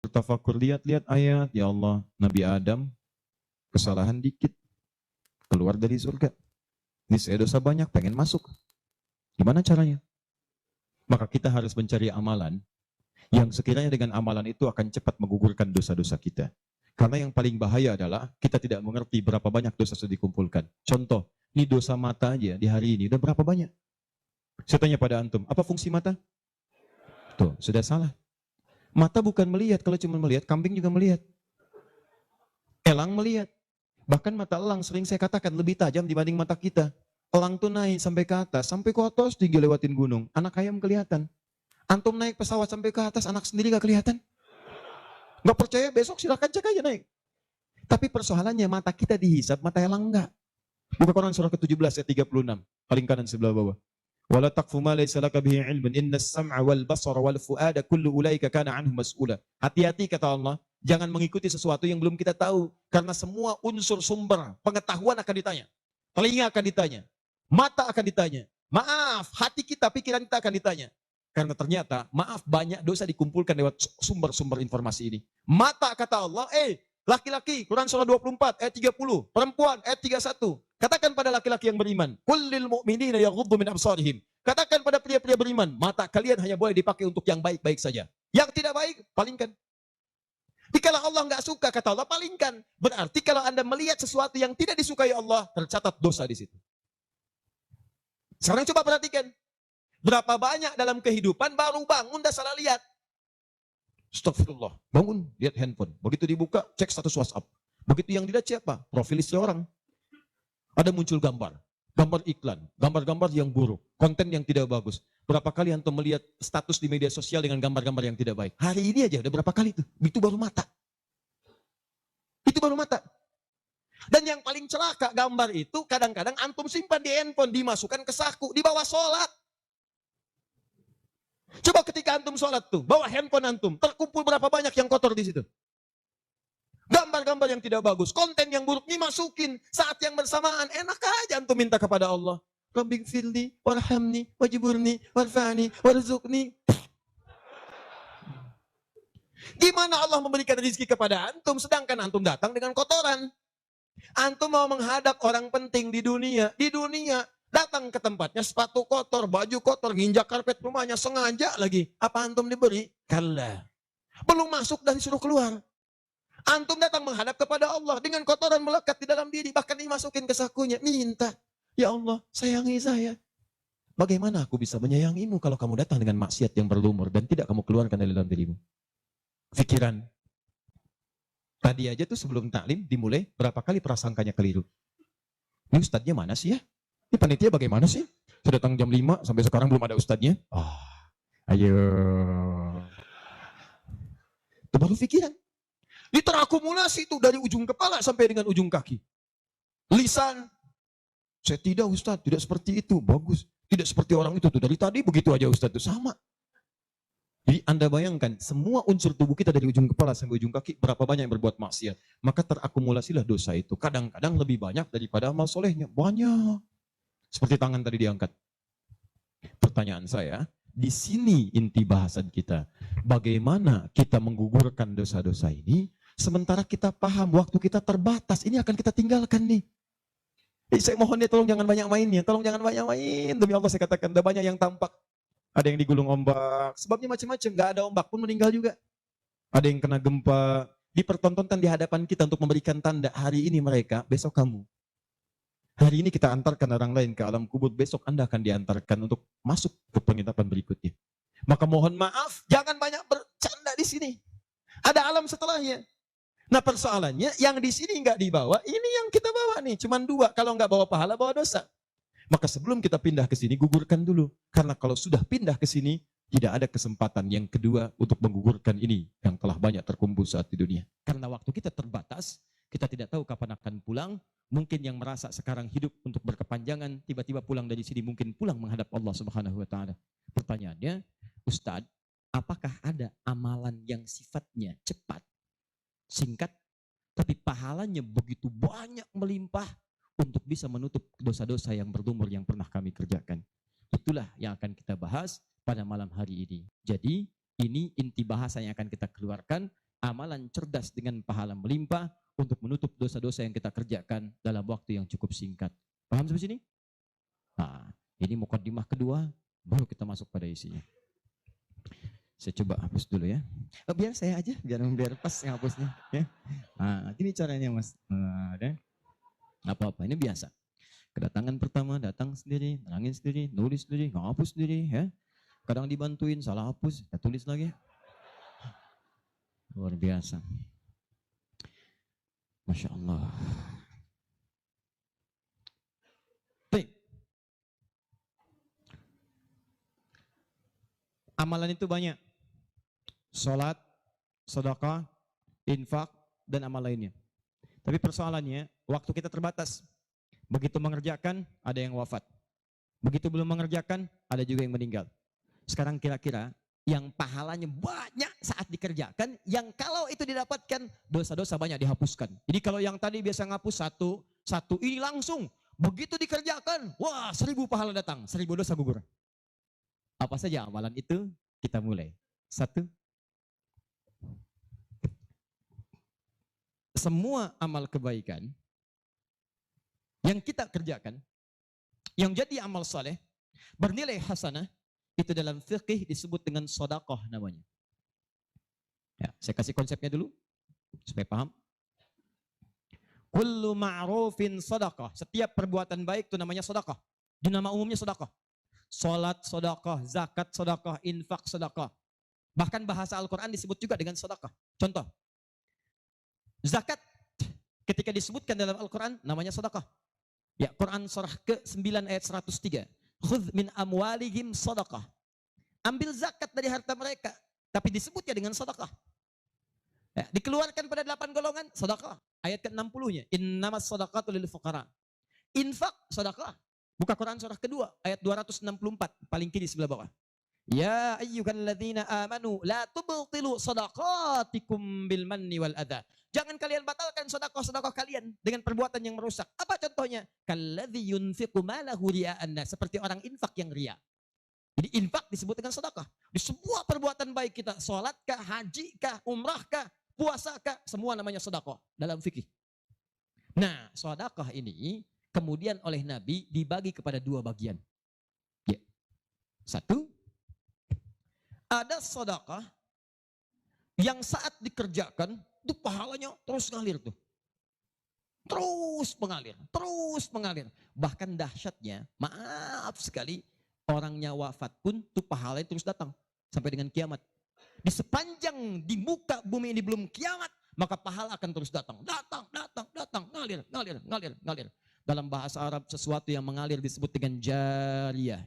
bertafakur, lihat-lihat ayat, ya Allah, Nabi Adam kesalahan dikit, keluar dari surga. Ini saya dosa banyak, pengen masuk. Gimana caranya? Maka kita harus mencari amalan yang sekiranya dengan amalan itu akan cepat menggugurkan dosa-dosa kita. Karena yang paling bahaya adalah kita tidak mengerti berapa banyak dosa sudah dikumpulkan. Contoh, ini dosa mata aja di hari ini, udah berapa banyak? Saya tanya pada antum, apa fungsi mata? Tuh, sudah salah. Mata bukan melihat, kalau cuma melihat, kambing juga melihat. Elang melihat. Bahkan mata elang sering saya katakan lebih tajam dibanding mata kita. Elang tuh naik sampai ke atas tinggi lewatin gunung. Anak ayam kelihatan. Antum naik pesawat sampai ke atas, anak sendiri gak kelihatan. Gak percaya, besok silahkan cek aja naik. Tapi persoalannya mata kita dihisap, mata elang enggak. Buka Quran surah ke-17 ayat 36, paling kanan sebelah bawah. Wala taqfu ma laysa laka bihi ilmun innas sam'a wal basara wal fuada kullu ulaika kana anhu mas'ula. Hati-hati kata Allah, jangan mengikuti sesuatu yang belum kita tahu karena semua unsur sumber pengetahuan akan ditanya. Telinga akan ditanya, mata akan ditanya. Maaf, hati kita, pikiran kita akan ditanya. Karena ternyata, maaf, banyak dosa dikumpulkan lewat sumber-sumber informasi ini. Mata kata Allah, laki-laki, Quran surah 24 ayat 30, perempuan ayat 31. Katakan pada laki-laki yang beriman, kullil mu'minina yaghuddu min absarihim. Katakan pada pria-pria beriman, mata kalian hanya boleh dipakai untuk yang baik-baik saja. Yang tidak baik, palingkan. Jikalau Allah nggak suka, kata Allah, palingkan. Berarti kalau Anda melihat sesuatu yang tidak disukai Allah, tercatat dosa di situ. Sekarang coba perhatikan. Berapa banyak dalam kehidupan baru bangun dah salah lihat. Astagfirullah. Bangun, lihat handphone. Begitu dibuka, cek status WhatsApp. Begitu yang dilihat siapa? Profil seorang. Ada muncul gambar. Gambar iklan. Gambar-gambar yang buruk. Konten yang tidak bagus. Berapa kali antum melihat status di media sosial dengan gambar-gambar yang tidak baik? Hari ini aja udah berapa kali tuh? Itu baru mata. Itu baru mata. Dan yang paling celaka gambar itu kadang-kadang antum simpan di handphone, dimasukkan ke saku, dibawa sholat. Coba ketika antum sholat tuh, bawa handphone antum, terkumpul berapa banyak yang kotor di situ. Gambar-gambar yang tidak bagus, konten yang buruk dimasukin saat yang bersamaan. Enak aja antum minta kepada Allah. Rabbi gfirli, warhamni, wajiburni, warfa'ni, warzuqni. Gimana Allah memberikan rezeki kepada antum, sedangkan antum datang dengan kotoran. Antum mau menghadap orang penting di dunia, datang ke tempatnya sepatu kotor, baju kotor, nginjak karpet rumahnya, sengaja lagi. Apa antum diberi? Kalla. Belum masuk dan disuruh keluar. Antum datang menghadap kepada Allah dengan kotoran melekat di dalam diri, bahkan dimasukin ke sakunya, minta, ya Allah, sayangi saya. Bagaimana aku bisa menyayangimu kalau kamu datang dengan maksiat yang berlumur dan tidak kamu keluarkan dari dalam dirimu? Pikiran. Tadi aja tuh sebelum taklim dimulai, berapa kali prasangkanya keliru. Ini ustadznya mana sih ya? Ini panitia bagaimana sih? Sudah datang jam 5, sampai sekarang belum ada ustadznya. Ayo. Itu baru pikiran. Ini terakumulasi tuh dari ujung kepala sampai dengan ujung kaki. Lisan. Saya tidak ustadz, tidak seperti itu. Bagus. Tidak seperti orang itu tuh. Dari tadi begitu aja ustadz tuh. Sama. Jadi Anda bayangkan, semua unsur tubuh kita dari ujung kepala sampai ujung kaki, berapa banyak yang berbuat maksiat. Maka terakumulasilah dosa itu. Kadang-kadang lebih banyak daripada amal solehnya. Banyak. Seperti tangan tadi diangkat. Pertanyaan saya, di sini inti bahasan kita. Bagaimana kita menggugurkan dosa-dosa ini, sementara kita paham waktu kita terbatas, ini akan kita tinggalkan nih. Saya mohon ya, tolong jangan banyak mainnya. Tolong jangan banyak main. Demi Allah saya katakan, ada banyak yang tampak. Ada yang digulung ombak, sebabnya macam-macam, nggak ada ombak pun meninggal juga. Ada yang kena gempa, dipertontonkan di hadapan kita untuk memberikan tanda, hari ini mereka, besok kamu. Hari ini kita antarkan orang lain ke alam kubur, besok Anda akan diantarkan untuk masuk ke penginapan berikutnya. Maka mohon maaf, jangan banyak bercanda di sini. Ada alam setelahnya. Nah persoalannya, yang di sini nggak dibawa, ini yang kita bawa nih, cuman 2, kalau nggak bawa pahala, bawa dosa. Maka sebelum kita pindah ke sini, gugurkan dulu. Karena kalau sudah pindah ke sini, tidak ada kesempatan yang kedua untuk menggugurkan ini yang telah banyak terkumpul saat di dunia. Karena waktu kita terbatas, kita tidak tahu kapan akan pulang. Mungkin yang merasa sekarang hidup untuk berkepanjangan, tiba-tiba pulang dari sini, mungkin pulang menghadap Allah Subhanahu wa Ta'ala. Pertanyaannya, Ustadz, apakah ada amalan yang sifatnya cepat, singkat, tapi pahalanya begitu banyak melimpah, untuk bisa menutup dosa-dosa yang berlumur yang pernah kami kerjakan? Itulah yang akan kita bahas pada malam hari ini. Jadi ini inti bahasa yang akan kita keluarkan. amalan cerdas dengan pahala melimpah untuk menutup dosa-dosa yang kita kerjakan dalam waktu yang cukup singkat. Paham sampai sini? Nah, ini mukadimah kedua, baru kita masuk pada isinya. Saya coba hapus dulu ya. Biar saya aja, biar pas yang hapusnya. Ya. Nah, ini caranya Mas. Nah, apa-apa, ini biasa. Kedatangan pertama, datang sendiri, nerangin sendiri, nulis sendiri, ngapus sendiri. Ya. Kadang dibantuin, salah hapus, kita tulis lagi. Luar biasa. Masya Allah. Baik. Amalan itu banyak. Salat, sedekah, infak, dan amal lainnya. Tapi persoalannya, waktu kita terbatas. Begitu mengerjakan, ada yang wafat. Begitu belum mengerjakan, ada juga yang meninggal. Sekarang kira-kira, yang pahalanya banyak saat dikerjakan, yang kalau itu didapatkan, dosa-dosa banyak dihapuskan. Jadi kalau yang tadi biasa ngapus satu ini langsung, begitu dikerjakan, wah 1000 pahala datang, 1000 dosa gugur. Apa saja amalan itu? Kita mulai. 1. Semua amal kebaikan yang kita kerjakan, yang jadi amal saleh, bernilai hasanah, itu dalam fikih disebut dengan sedekah namanya. Ya, saya kasih konsepnya dulu supaya paham. Kullu ma'rufin sedekah. Setiap perbuatan baik itu namanya sedekah. Di nama umumnya sedekah. Salat sedekah, zakat sedekah, infak sedekah. Bahkan bahasa Al-Qur'an disebut juga dengan sedekah. Contoh. Zakat ketika disebutkan dalam Al-Qur'an namanya sedekah. Ya, Quran surah ke-9 ayat 103. Khudz min amwalihim sedekah. Ambil zakat dari harta mereka, tapi disebutnya dengan sedekah. Ya, dikeluarkan pada 8 golongan, sedekah. Ayat ke-60-nya, innamas shadaqatu lil fuqara. Infak, sedekah. Buka Quran surah kedua, ayat 264, paling kiri sebelah bawah. Ya ayyuhalladzina amanu la tubtilu shadaqatikum bil manni wal adha. Jangan kalian batalkan sedekah-sedekah kalian dengan perbuatan yang merusak. Apa contohnya? Kalladzi yunfiqu malahu ria'an nas, seperti orang infak yang ria. Jadi infak disebut dengan sedekah. Di semua perbuatan baik kita, salat kah, haji kah, umrah kah, puasa kah, semua namanya sedekah dalam fikih. Nah, sedekah ini kemudian oleh Nabi dibagi kepada 2 bagian. Ya. 1, ada sedekah yang saat dikerjakan itu pahalanya terus ngalir tuh. Terus mengalir. Bahkan dahsyatnya, maaf sekali, orangnya wafat pun tuh pahalanya terus datang sampai dengan kiamat. Di sepanjang di muka bumi ini belum kiamat, maka pahala akan terus datang, ngalir. Dalam bahasa Arab sesuatu yang mengalir disebut dengan jariyah.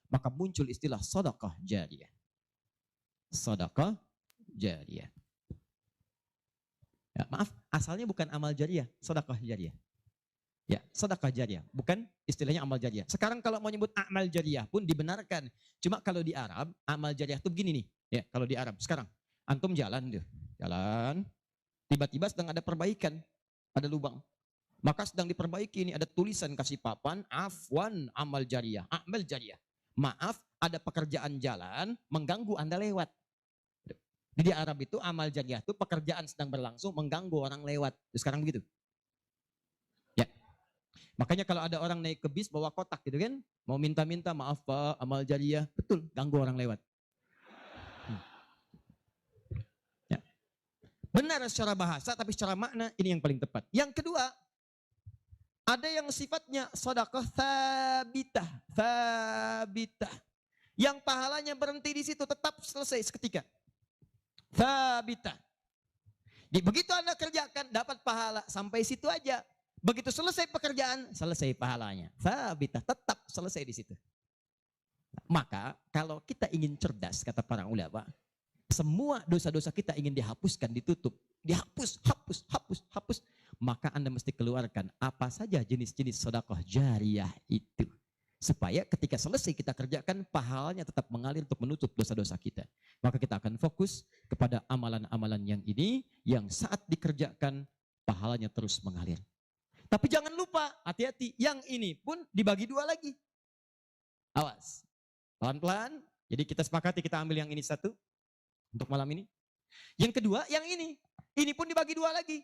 Maka muncul istilah sedekah jariyah. Sedekah jariyah. Ya, maaf, asalnya bukan amal jariyah, sedekah jariyah. Ya, sedekah jariyah, bukan istilahnya amal jariyah. Sekarang kalau mau nyebut amal jariyah pun dibenarkan. Cuma kalau di Arab, amal jariyah itu begini nih. Ya, kalau di Arab sekarang, antum jalan, tiba-tiba sedang ada perbaikan, ada lubang. Maka sedang diperbaiki ini ada tulisan kasih papan, afwan amal jariyah, amal jariyah. Maaf, ada pekerjaan jalan mengganggu Anda lewat. Di Arab itu amal jariyah itu pekerjaan sedang berlangsung mengganggu orang lewat. Sekarang begitu. Ya. Makanya kalau ada orang naik ke bis bawa kotak gitu kan, mau minta-minta maaf Pak, amal jariyah, betul, ganggu orang lewat. Ya. Benar secara bahasa tapi secara makna ini yang paling tepat. Yang kedua, ada yang sifatnya sedekah thabitah. Yang pahalanya berhenti di situ, tetap selesai seketika. Thabitah. Jadi begitu Anda kerjakan dapat pahala sampai situ aja. Begitu selesai pekerjaan, selesai pahalanya. Thabitah, tetap selesai di situ. Maka kalau kita ingin cerdas, kata para ulama, semua dosa-dosa kita ingin dihapuskan, ditutup, dihapus, hapus. Maka Anda mesti keluarkan apa saja jenis-jenis sedekah jariyah itu. Supaya ketika selesai kita kerjakan, pahalanya tetap mengalir untuk menutup dosa-dosa kita. Maka kita akan fokus kepada amalan-amalan yang ini, yang saat dikerjakan, pahalanya terus mengalir. Tapi jangan lupa, hati-hati, yang ini pun dibagi 2 lagi. Awas, pelan-pelan. Jadi kita sepakati kita ambil yang ini 1 untuk malam ini. Yang kedua, yang ini. Ini pun dibagi dua lagi.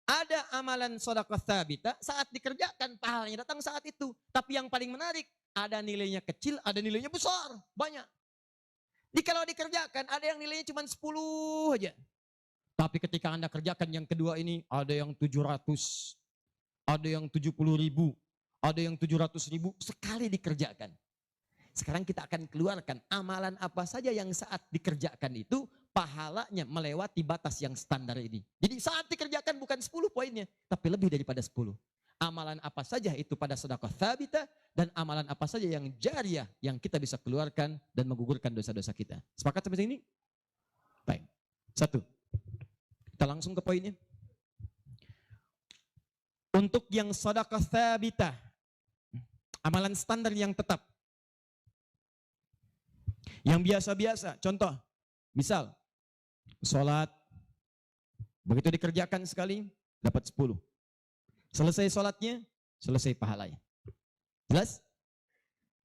Ada amalan sedekah tsabita saat dikerjakan pahalanya datang saat itu. Tapi yang paling menarik, ada nilainya kecil, ada nilainya besar, banyak. Kalau dikerjakan ada yang nilainya cuma 10 aja. Tapi ketika Anda kerjakan yang kedua ini, ada yang 700, ada yang 70.000, ada yang 700.000 sekali dikerjakan. Sekarang kita akan keluarkan amalan apa saja yang saat dikerjakan itu pahalanya melewati batas yang standar ini. Jadi saat dikerjakan bukan 10 poinnya, tapi lebih daripada 10. Amalan apa saja itu pada sedekah tsabita dan amalan apa saja yang jariyah yang kita bisa keluarkan dan menggugurkan dosa-dosa kita. Sepakat sampai sini? Baik. 1. Kita langsung ke poinnya. Untuk yang sedekah tsabita, amalan standar yang tetap. Yang biasa-biasa, contoh, misal, sholat, begitu dikerjakan sekali, dapat 10. Selesai sholatnya, selesai pahalanya. Jelas?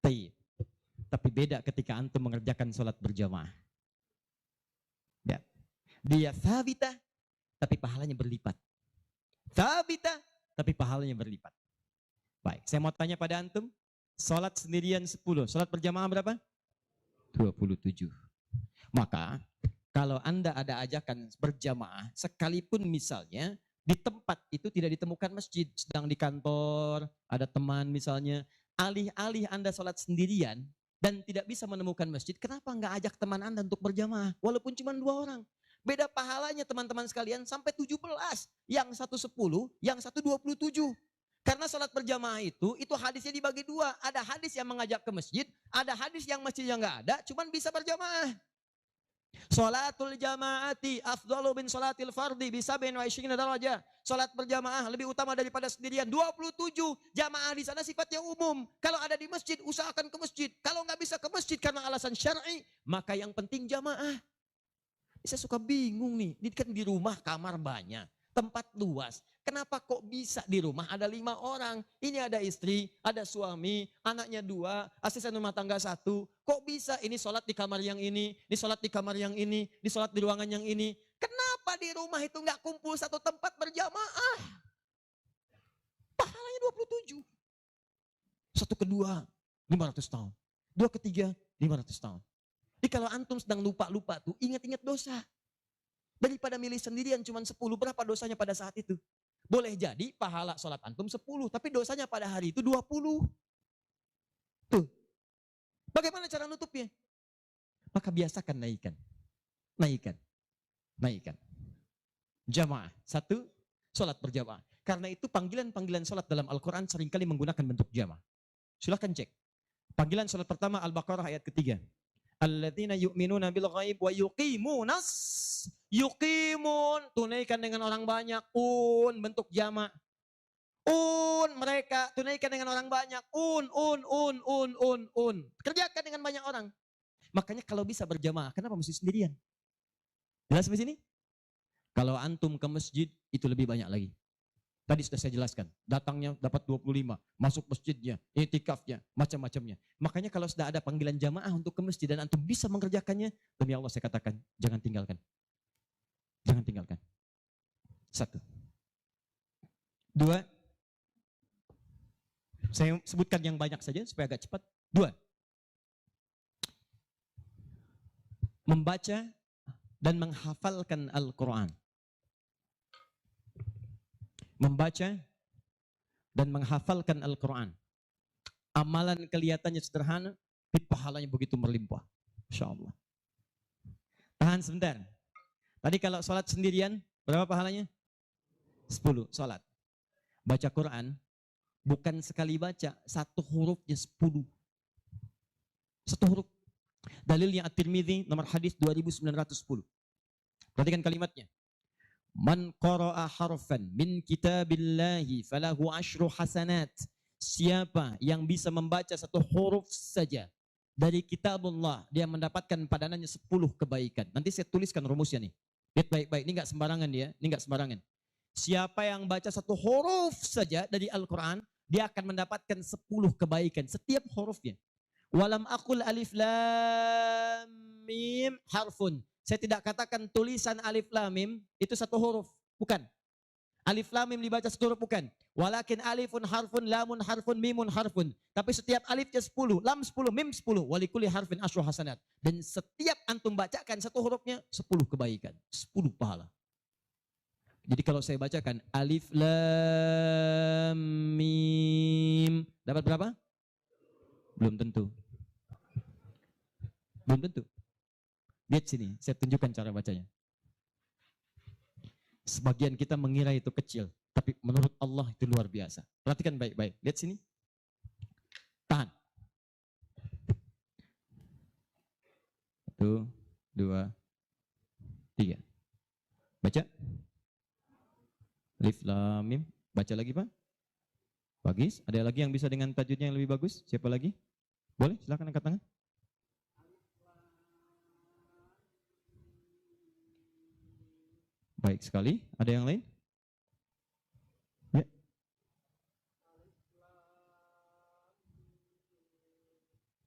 Tapi beda ketika antum mengerjakan sholat berjamaah. Ya. Dia tsabita, tapi pahalanya berlipat. Tsabita, tapi pahalanya berlipat. Baik, saya mau tanya pada antum, sholat sendirian 10, sholat berjamaah berapa? 27. Maka kalau Anda ada ajakan berjamaah, sekalipun misalnya di tempat itu tidak ditemukan masjid, sedang di kantor, ada teman misalnya, alih-alih Anda sholat sendirian dan tidak bisa menemukan masjid, kenapa nggak ajak teman Anda untuk berjamaah? Walaupun cuma 2 orang. Beda pahalanya teman-teman sekalian sampai 17. Yang satu 10, yang satu 27. Karena sholat berjamaah itu hadisnya dibagi 2. Ada hadis yang mengajak ke masjid, ada hadis yang masjidnya nggak ada, cuman bisa berjamaah. Sholatul jamaati afdalu bin sholatil fardi bisa bin wa isyrina darajah. Sholat berjamaah lebih utama daripada sendirian. 27 jamaah di sana sifatnya umum. Kalau ada di masjid, usahakan ke masjid. Kalau nggak bisa ke masjid karena alasan syar'i, maka yang penting jamaah. Saya suka bingung nih, ini kan di rumah kamar banyak, tempat luas. Kenapa kok bisa di rumah ada 5 orang? Ini ada istri, ada suami, anaknya 2, asisten rumah tangga 1. Kok bisa ini sholat di kamar yang ini sholat di kamar yang ini sholat di ruangan yang ini. Kenapa di rumah itu nggak kumpul satu tempat berjamaah? Pahalanya 27. Satu kedua, 500 tahun. 2 ketiga, 500 tahun. Jadi kalau antum sedang lupa-lupa tuh, ingat-ingat dosa. Daripada milih sendirian cuma 10, berapa dosanya pada saat itu? Boleh jadi pahala sholat antum 10, tapi dosanya pada hari itu 20. Tuh. Bagaimana cara nutupnya? Maka biasakan naikkan. Naikkan. Jamaah. 1, sholat berjamaah. Karena itu panggilan-panggilan sholat dalam Al-Quran seringkali menggunakan bentuk jamaah. Silahkan cek. Panggilan sholat pertama Al-Baqarah ayat ketiga. Alladzina yu'minuna bil ghaib wa yuqimunas. Yuqimun, tunaikan dengan orang banyak. Bentuk jama'. Mereka tunaikan dengan orang banyak. Kerjakan dengan banyak orang. Makanya kalau bisa berjamaah, kenapa mesti sendirian? Jelas sampai sini? Kalau antum ke masjid, itu lebih banyak lagi. Tadi sudah saya jelaskan, datangnya dapat 25, masuk masjidnya, i'tikafnya, macam-macamnya. Makanya kalau sudah ada panggilan jamaah untuk ke masjid dan antum bisa mengerjakannya, demi Allah saya katakan, jangan tinggalkan. Jangan tinggalkan. 1. 2. Saya sebutkan yang banyak saja supaya agak cepat. 2. Membaca dan menghafalkan Al-Quran. Membaca dan menghafalkan Al-Quran. Amalan kelihatannya sederhana, tapi pahalanya begitu berlimpah. Insya Allah. Tahan sebentar. Tadi kalau sholat sendirian, berapa pahalanya? 10 sholat. Baca Quran, bukan sekali baca, 1 hurufnya 10. 1 huruf. Dalilnya At-Tirmidzi nomor hadis 2910. Perhatikan kalimatnya. Man qara'a harfan min kitabillahi falahu asyru hasanat. Siapa yang bisa membaca 1 huruf saja dari kitabullah, dia mendapatkan padanannya 10 kebaikan. Nanti saya tuliskan rumusnya nih. Lihat baik-baik, ini enggak sembarangan ya, ini enggak sembarangan. Siapa yang baca 1 huruf saja dari Al-Quran, dia akan mendapatkan 10 kebaikan setiap hurufnya. Walam aqul alif lam mim harfun. saya tidak katakan tulisan alif lam mim itu satu huruf, bukan. Alif lam mim dibaca satu huruf, bukan. Walakin alifun harfun, lamun harfun, mimun harfun. Tapi setiap alifnya 10, lam 10, mim 10. Walikuli harfin asyru hasanat. Dan setiap antum bacakan satu hurufnya 10 kebaikan, 10 pahala. Jadi kalau saya bacakan alif lam mim, dapat berapa? Belum tentu. Belum tentu. Lihat sini, saya tunjukkan cara bacanya. Sebagian kita mengira itu kecil, tapi menurut Allah itu luar biasa. Perhatikan baik-baik. Lihat sini. Tahan. 1, 2, 3. Baca. Alif lam mim. Baca lagi, Pak. Bagus. Ada lagi yang bisa dengan tajwidnya yang lebih bagus? Siapa lagi? Boleh, silakan angkat tangan. Baik sekali. Ada yang lain? Ya.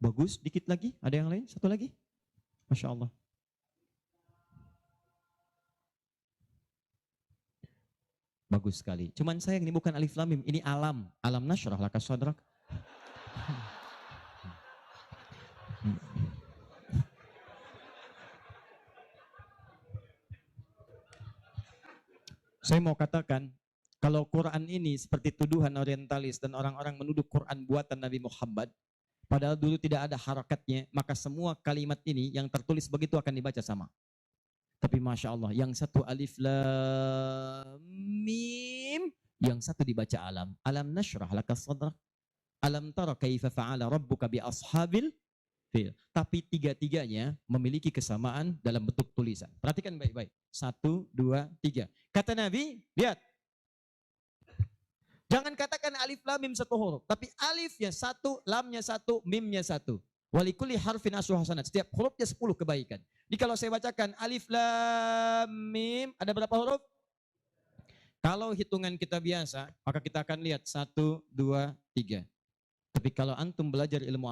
Bagus. Dikit lagi. Ada yang lain? Satu lagi. Masya Allah. Bagus sekali. Cuman sayang ini bukan alif lam mim, ini alam. Alam nasyrah laka sadrak. Saya mau katakan, kalau Quran ini seperti tuduhan orientalis dan orang-orang menuduh Quran buatan Nabi Muhammad, padahal dulu tidak ada harakatnya, maka semua kalimat ini yang tertulis begitu akan dibaca sama. Tapi Masya Allah, yang satu alif lam mim, yang satu dibaca alam. Alam nasyrah laka sadrak. Alam tara kaifa fa'ala rabbuka bi ashabil fil. Tapi tiga-tiganya memiliki kesamaan dalam bentuk tulisan. Perhatikan baik-baik. 1, 2, 3. Kata Nabi, lihat. Jangan katakan alif lam mim satu huruf, tapi alifnya satu, lamnya satu, mimnya satu. Walikuli harfin asyru hasanat. Setiap hurufnya 10 kebaikan. Jadi kalau saya bacakan alif lam mim, ada berapa huruf? Kalau hitungan kita biasa, maka kita akan lihat 1, 2, 3. Tapi kalau antum belajar ilmu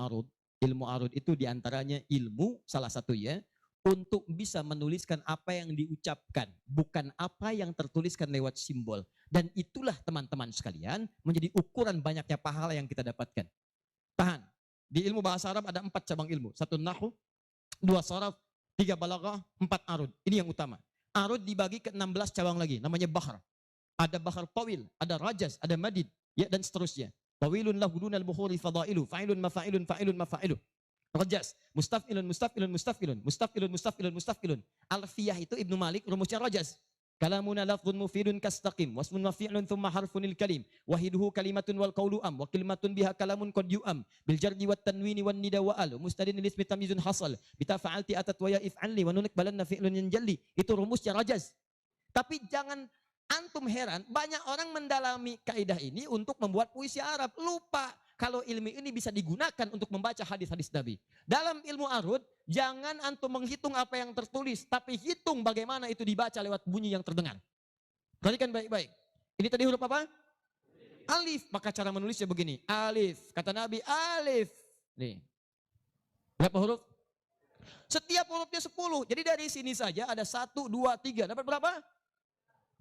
arud itu diantaranya ilmu salah satu ya, untuk bisa menuliskan apa yang diucapkan, bukan apa yang tertuliskan lewat simbol. Dan itulah teman-teman sekalian menjadi ukuran banyaknya pahala yang kita dapatkan. Tahan. Di ilmu bahasa Arab ada 4 cabang ilmu. 1 nahwu, 2 sharaf, 3 balaghah, 4 arud. Ini yang utama. Arud dibagi ke 16 cabang lagi, namanya bahar. Ada bahar tawil, ada rajaz, ada madid, ya dan seterusnya. Tawilun lahu dunal bukhuri fadailu, fa'ilun mafa'ilun, fa'ilun mafa'ilu. Rajas, mustafilun, mustafilun, mustafilun, mustafilun, mustafilun, mustafilun. Alfiyah itu Ibnu Malik rumusnya rajas. Kalamuna lafdhun mufidun kastaqim, wasmun mafi'lun thumma harfunil kalim, wahiduhu kalimatun wal qawlu am, wa kalimatun biha kalamun qad yu'am, bil jardi wat tanwini wan nida wa al, mustadin lil ismi tamyizun hasal, bita fa'alti atat wa ya if'alli, wa nunik balanna fi'lun yanjalli. Itu rumusnya rajas. Tapi jangan antum heran, banyak orang mendalami kaidah ini untuk membuat puisi Arab. Lupa kalau ilmu ini bisa digunakan untuk membaca hadis-hadis Nabi. Dalam ilmu arud, jangan antum menghitung apa yang tertulis, tapi hitung bagaimana itu dibaca lewat bunyi yang terdengar. Perhatikan baik-baik. Ini tadi huruf apa? Alif. Maka cara menulisnya begini. Alif. Kata Nabi, alif. Nih. Berapa huruf? Setiap hurufnya 10. Jadi dari sini saja ada 1, 2, 3. Dapat berapa?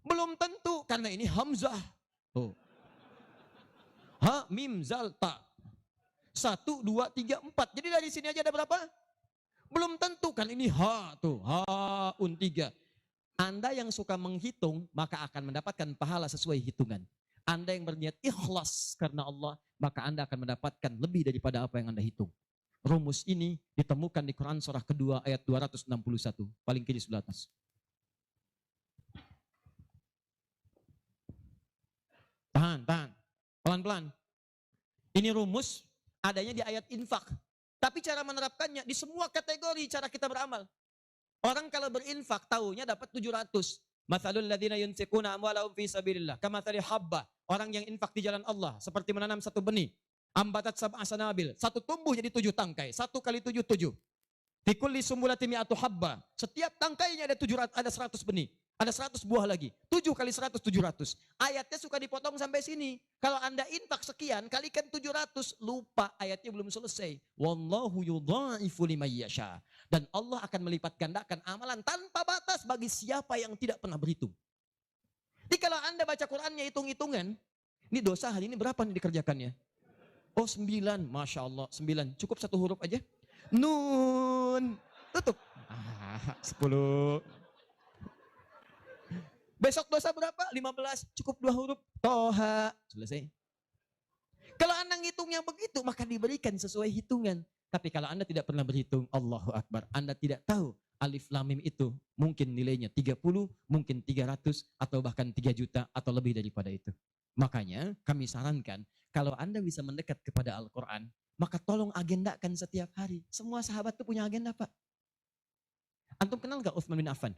Belum tentu, karena ini hamzah. Tuh. Ha, mim, zal, ta. 1, 2, 3, 4. Jadi dari sini aja ada berapa? Belum tentu, kan ini ha, tuh. Ha, 3. Anda yang suka menghitung, maka akan mendapatkan pahala sesuai hitungan. Anda yang berniat ikhlas karena Allah, maka Anda akan mendapatkan lebih daripada apa yang Anda hitung. Rumus ini ditemukan di Quran surah kedua ayat 261. Paling kiri sebelah atas. Tahan, tahan. Pelan-pelan. Ini rumus adanya di ayat infak. Tapi cara menerapkannya di semua kategori cara kita beramal. Orang kalau berinfak tahunya dapat 700. Mathalul ladzina yunfiquna amwalahum fi sabilillah kamathali habba. Orang yang infak di jalan Allah seperti menanam satu benih. Ambatat sab'a sanabil. Satu tumbuh jadi 7 tangkai. 1 kali 7, 7. Fi kulli sumbulatin mi'atu habba. Setiap tangkainya ada 100 benih. Ada 100 buah lagi. 7 kali 100, 700. Ayatnya suka dipotong sampai sini. Kalau Anda infak sekian, kalikan 700. Lupa, ayatnya belum selesai. Wallahu yudha'ifu liman yasha. Dan Allah akan melipat gandakan amalan tanpa batas bagi siapa yang tidak pernah berhitung. Jadi kalau Anda baca Qur'annya hitung-hitungan, ini dosa hari ini berapa nih dikerjakannya? Oh 9, Masya Allah 9. Cukup satu huruf aja. Nun. Tutup. 10. Besok dosa berapa? 15. Cukup 2 huruf. Toha. Selesai. Kalau Anda ngitungnya begitu, maka diberikan sesuai hitungan. Tapi kalau Anda tidak pernah berhitung, Allahu Akbar. Anda tidak tahu alif lam mim itu mungkin nilainya 30, mungkin 300, atau bahkan 3 juta, atau lebih daripada itu. Makanya kami sarankan, kalau Anda bisa mendekat kepada Al-Quran, maka tolong agendakan setiap hari. Semua sahabat itu punya agenda, Pak. Antum kenal gak Utsman bin Affan?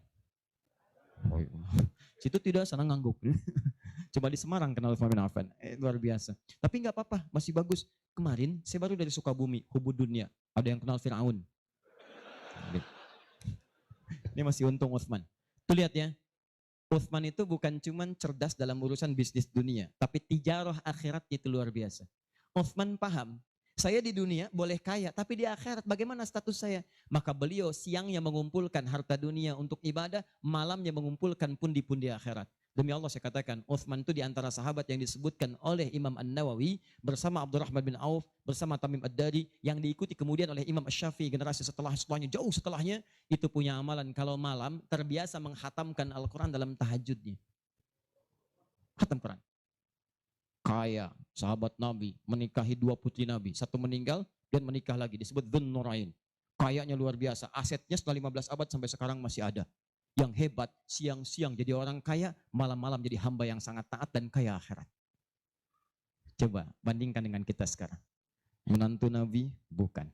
Oh, iya. Situ tidak sana ngangguk. Coba di Semarang kenal Utsman bin Affan. Luar biasa. Tapi nggak apa-apa, masih bagus. Kemarin saya baru dari Sukabumi, Hubud Dunia. Ada yang kenal Fir'aun. Ini masih untung Utsman. Tuh lihat ya. Utsman itu bukan cuman cerdas dalam urusan bisnis dunia, tapi tijarah akhiratnya itu luar biasa. Utsman paham, saya di dunia boleh kaya, tapi di akhirat bagaimana status saya? Maka beliau siangnya mengumpulkan harta dunia untuk ibadah, malamnya mengumpulkan pundi-pundi akhirat. Demi Allah saya katakan, Utsman itu di antara sahabat yang disebutkan oleh Imam An-Nawawi bersama Abdurrahman bin Auf, bersama Tamim Ad-Dari, yang diikuti kemudian oleh Imam Asy-Syafi'i generasi setelahnya, jauh setelahnya, itu punya amalan kalau malam terbiasa menghatamkan Al-Quran dalam tahajudnya. Khatam Quran. Kaya, sahabat Nabi, menikahi 2 putri Nabi, 1 meninggal dan menikah lagi, disebut Dzun Nurain. Kayanya luar biasa, asetnya setelah 15 abad sampai sekarang masih ada. Yang hebat, siang-siang jadi orang kaya, malam-malam jadi hamba yang sangat taat dan kaya akhirat. Coba bandingkan dengan kita sekarang. Menantu Nabi, bukan.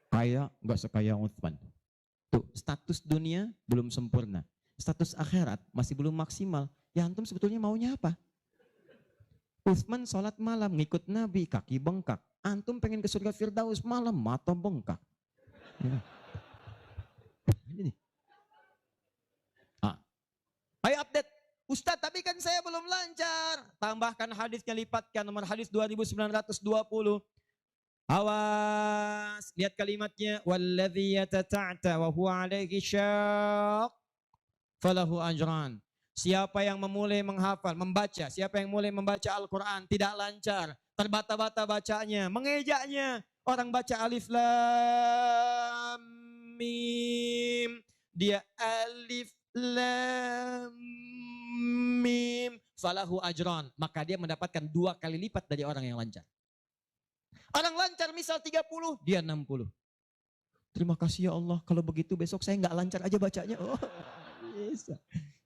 Kaya, enggak sekaya Utsman. Tuh, status dunia belum sempurna. Status akhirat masih belum maksimal. Ya antum sebetulnya maunya apa? Utsman sholat malam, ngikut Nabi, kaki bengkak. Antum pengen ke surga Firdaus malam, mata bengkak. Ya. Ini. Ayo update. Ustadz, tapi kan saya belum lancar. Tambahkan hadisnya, lipatkan nomor hadis 2920. Awas, lihat kalimatnya. Walladzi yatata'ta wa huwa alaihi syaq falahu ajran. Siapa yang memulai menghafal, membaca, siapa yang mulai membaca Al-Quran tidak lancar, terbata-bata bacanya, mengejaknya. Orang baca alif lam mim, dia alif lam mim falahu ajran, maka dia mendapatkan 2 kali lipat dari orang yang lancar. Orang lancar misal 30, dia 60. Terima kasih ya Allah, kalau begitu besok saya nggak lancar aja bacanya. Oh, bisa.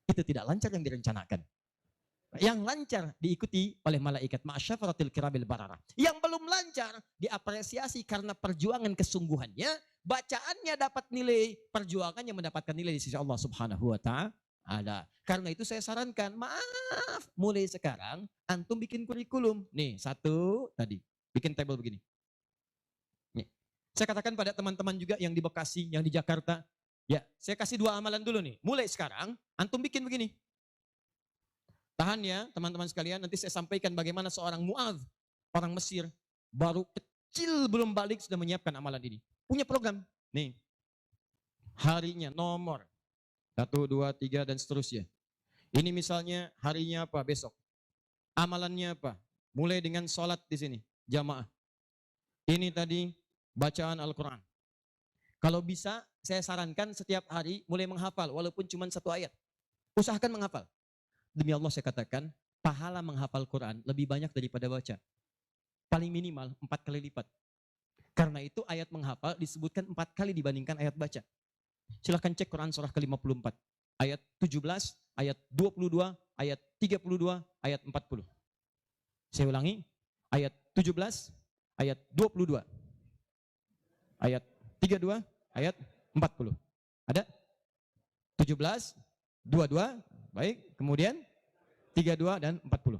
Itu tidak lancar yang direncanakan. Yang lancar diikuti oleh malaikat ma'asyafaratil kirabil barara. Yang belum lancar diapresiasi karena perjuangan kesungguhannya, bacaannya dapat nilai, perjuangannya mendapatkan nilai di sisi Allah Subhanahu wa ta'ala. Karena itu saya sarankan, maaf, mulai sekarang antum bikin kurikulum. Nih, 1 tadi, bikin tabel begini. Nih. Saya katakan pada teman-teman juga yang di Bekasi, yang di Jakarta, ya, saya kasih 2 amalan dulu nih. Mulai sekarang, antum bikin begini. Tahan ya teman-teman sekalian, nanti saya sampaikan bagaimana seorang Mu'adz, orang Mesir, baru kecil belum balik sudah menyiapkan amalan ini. Punya program. Nih, harinya nomor 1, 2, 3 dan seterusnya. Ini misalnya harinya apa besok. Amalannya apa? Mulai dengan sholat di sini, jamaah. Ini tadi bacaan Al-Quran. Kalau bisa, saya sarankan setiap hari mulai menghafal, walaupun cuma 1 ayat. Usahakan menghafal. Demi Allah saya katakan, pahala menghafal Quran lebih banyak daripada baca. Paling minimal 4 kali lipat. Karena itu ayat menghafal disebutkan 4 kali dibandingkan ayat baca. Silahkan cek Quran surah ke-54. Ayat 17, ayat 22, ayat 32, ayat 40. Saya ulangi, ayat 17, ayat 22, ayat 32, ayat 40. Ada? 17, 22, baik. Kemudian 32 dan 40.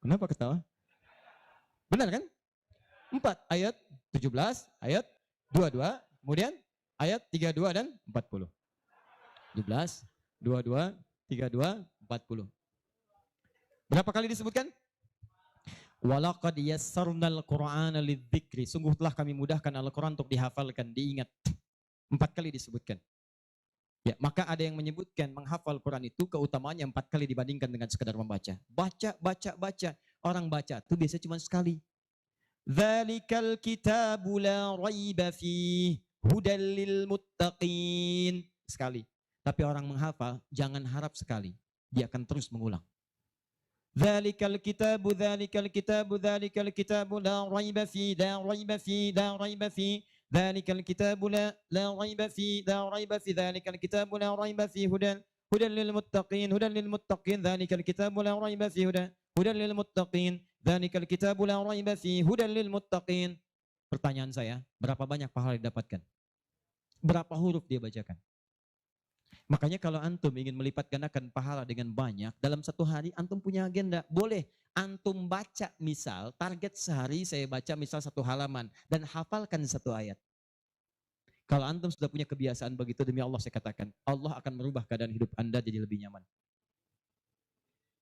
Kenapa ketawa? Benar kan? 4 ayat 17, ayat 22, kemudian ayat 32 dan 40. 17, 22, 32, 40. Berapa kali disebutkan? Walaqad yassarnal Qur'ana lidzikri. Sungguh telah kami mudahkan Al-Quran untuk dihafalkan, diingat. 4 kali disebutkan. Ya, maka ada yang menyebutkan menghafal Quran itu keutamaannya 4 kali dibandingkan dengan sekadar membaca. Baca. Orang baca itu biasanya cuma sekali. Dzalikal kitabu la raiba fih hudal lil muttaqin. Sekali. Tapi orang menghafal jangan harap sekali. Dia akan terus mengulang. Dzalikal kitabu la raiba fi la raiba fi dzalikal kitabu la raiba fi dzalikal kitabu la raiba fi hudan lil muttaqin dzalikal kitabu la raiba fi hudan lil muttaqin dzalikal kitabu la raiba fi hudan lil muttaqin. Pertanyaan saya, berapa banyak pahala didapatkan? Berapa huruf dia bacakan? Makanya kalau antum ingin melipat gandakan pahala dengan banyak, dalam satu hari antum punya agenda. Boleh antum baca misal, target sehari saya baca misal 1 halaman dan hafalkan 1 ayat. Kalau antum sudah punya kebiasaan begitu, demi Allah saya katakan, Allah akan merubah keadaan hidup anda jadi lebih nyaman.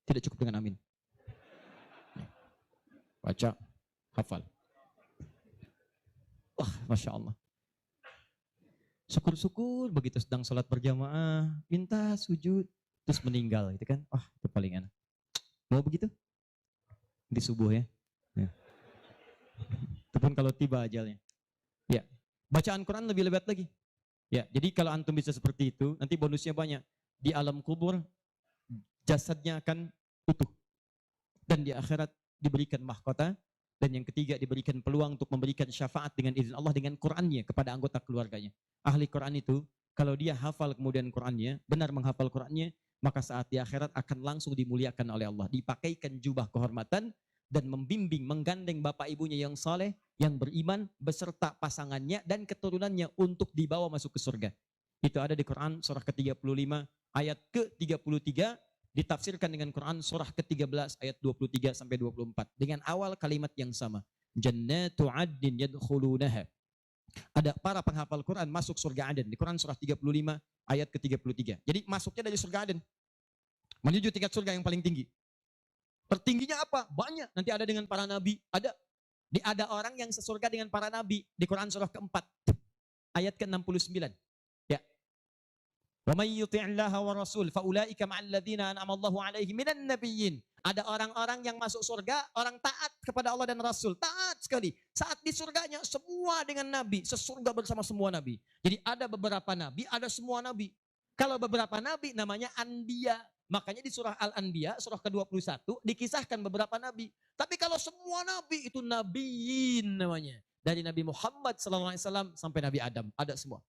Tidak cukup dengan amin. Baca, hafal. Wah, Masya Allah. Syukur-syukur begitu sedang sholat berjamaah, minta sujud, terus meninggal gitu kan. Wah, itu paling enak. Mau begitu? Di subuh ya. Ataupun kalau tiba ajalnya. Ya, bacaan Quran lebih lebat lagi. Ya, jadi kalau antum bisa seperti itu, nanti bonusnya banyak. Di alam kubur, jasadnya akan utuh. Dan di akhirat diberikan mahkota. Dan yang ketiga diberikan peluang untuk memberikan syafaat dengan izin Allah dengan Qurannya kepada anggota keluarganya. Ahli Quran itu, kalau dia hafal kemudian Qurannya, benar menghafal Qurannya, maka saat di akhirat akan langsung dimuliakan oleh Allah. Dipakaikan jubah kehormatan dan membimbing, menggandeng bapak ibunya yang saleh, yang beriman, beserta pasangannya dan keturunannya untuk dibawa masuk ke surga. Itu ada di Quran surah ke-35 ayat ke-33, ditafsirkan dengan Quran surah ke-13 ayat 23 sampai 24 dengan awal kalimat yang sama. Jannatu 'adnin yadkhulunaha. Ada para penghafal Quran masuk surga Aden di Quran surah 35 ayat ke-33. Jadi masuknya dari surga Aden menuju tingkat surga yang paling tinggi. Tertingginya apa? Banyak. Nanti ada dengan para nabi, ada orang yang sesurga dengan para nabi di Quran surah keempat ayat ke-69. Ya. Wa may yuti'illaha wa rasul fa ulaika ma'al ladzina an'ama Allahu 'alaihim minan nabiyyin. Ada orang-orang yang masuk surga, orang taat kepada Allah dan Rasul. Taat sekali. Saat di surganya semua dengan nabi, sesurga bersama semua nabi. Jadi ada beberapa nabi, ada semua nabi. Kalau beberapa nabi namanya anbiya. Makanya di surah Al-Anbiya, surah ke-21, dikisahkan beberapa nabi. Tapi kalau semua nabi itu nabiyin namanya. Dari Nabi Muhammad SAW sampai Nabi Adam. Ada semua.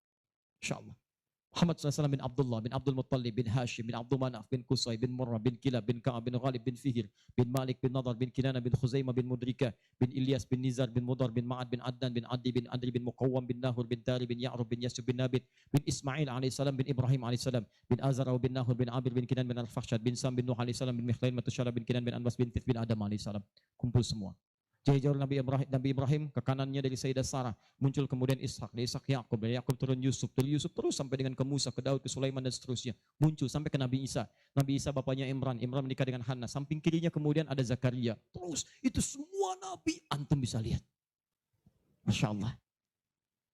Insya Allah. Muhammad SAW bin Abdullah, bin Abdul Muttalib, bin Hashim, bin Abdul Manaf, bin Qusay, bin Murrah, bin Kilab, bin Ka'ab, bin Ghalib, bin Fihir, bin Malik, bin Nadar, bin Kinana, bin Khuzaimah, bin Mudrika, bin Ilyas, bin Nizar, bin Mudar, bin Ma'ad, bin Adnan, bin Adi, bin Adri, bin Muqawwam, bin Nahur, bin Tari, bin Ya'rub, bin Yasub, bin Nabit, bin Ismail AS, bin Ibrahim AS, bin Azara, bin Nahur, bin Abir, bin Kinan, bin Al-Fakhshad, bin Sam, bin Nuh AS, bin Mikhlain, Matusyara, bin Kinan, bin Anbas, bin Tith, bin Adam AS. Kumpul semua. Jauh Nabi Ibrahim ke kanannya dari Sayyidah Sarah, muncul kemudian Ishak, dari Ishak Yakub, dari Yakub turun Yusuf, dari Yusuf terus sampai dengan ke Musa, ke Daud, ke Sulaiman dan seterusnya, muncul sampai ke Nabi Isa. Nabi Isa bapaknya Imran, Imran menikah dengan Hannah, samping kirinya kemudian ada Zakaria. Terus itu semua nabi antum bisa lihat. Masya Allah.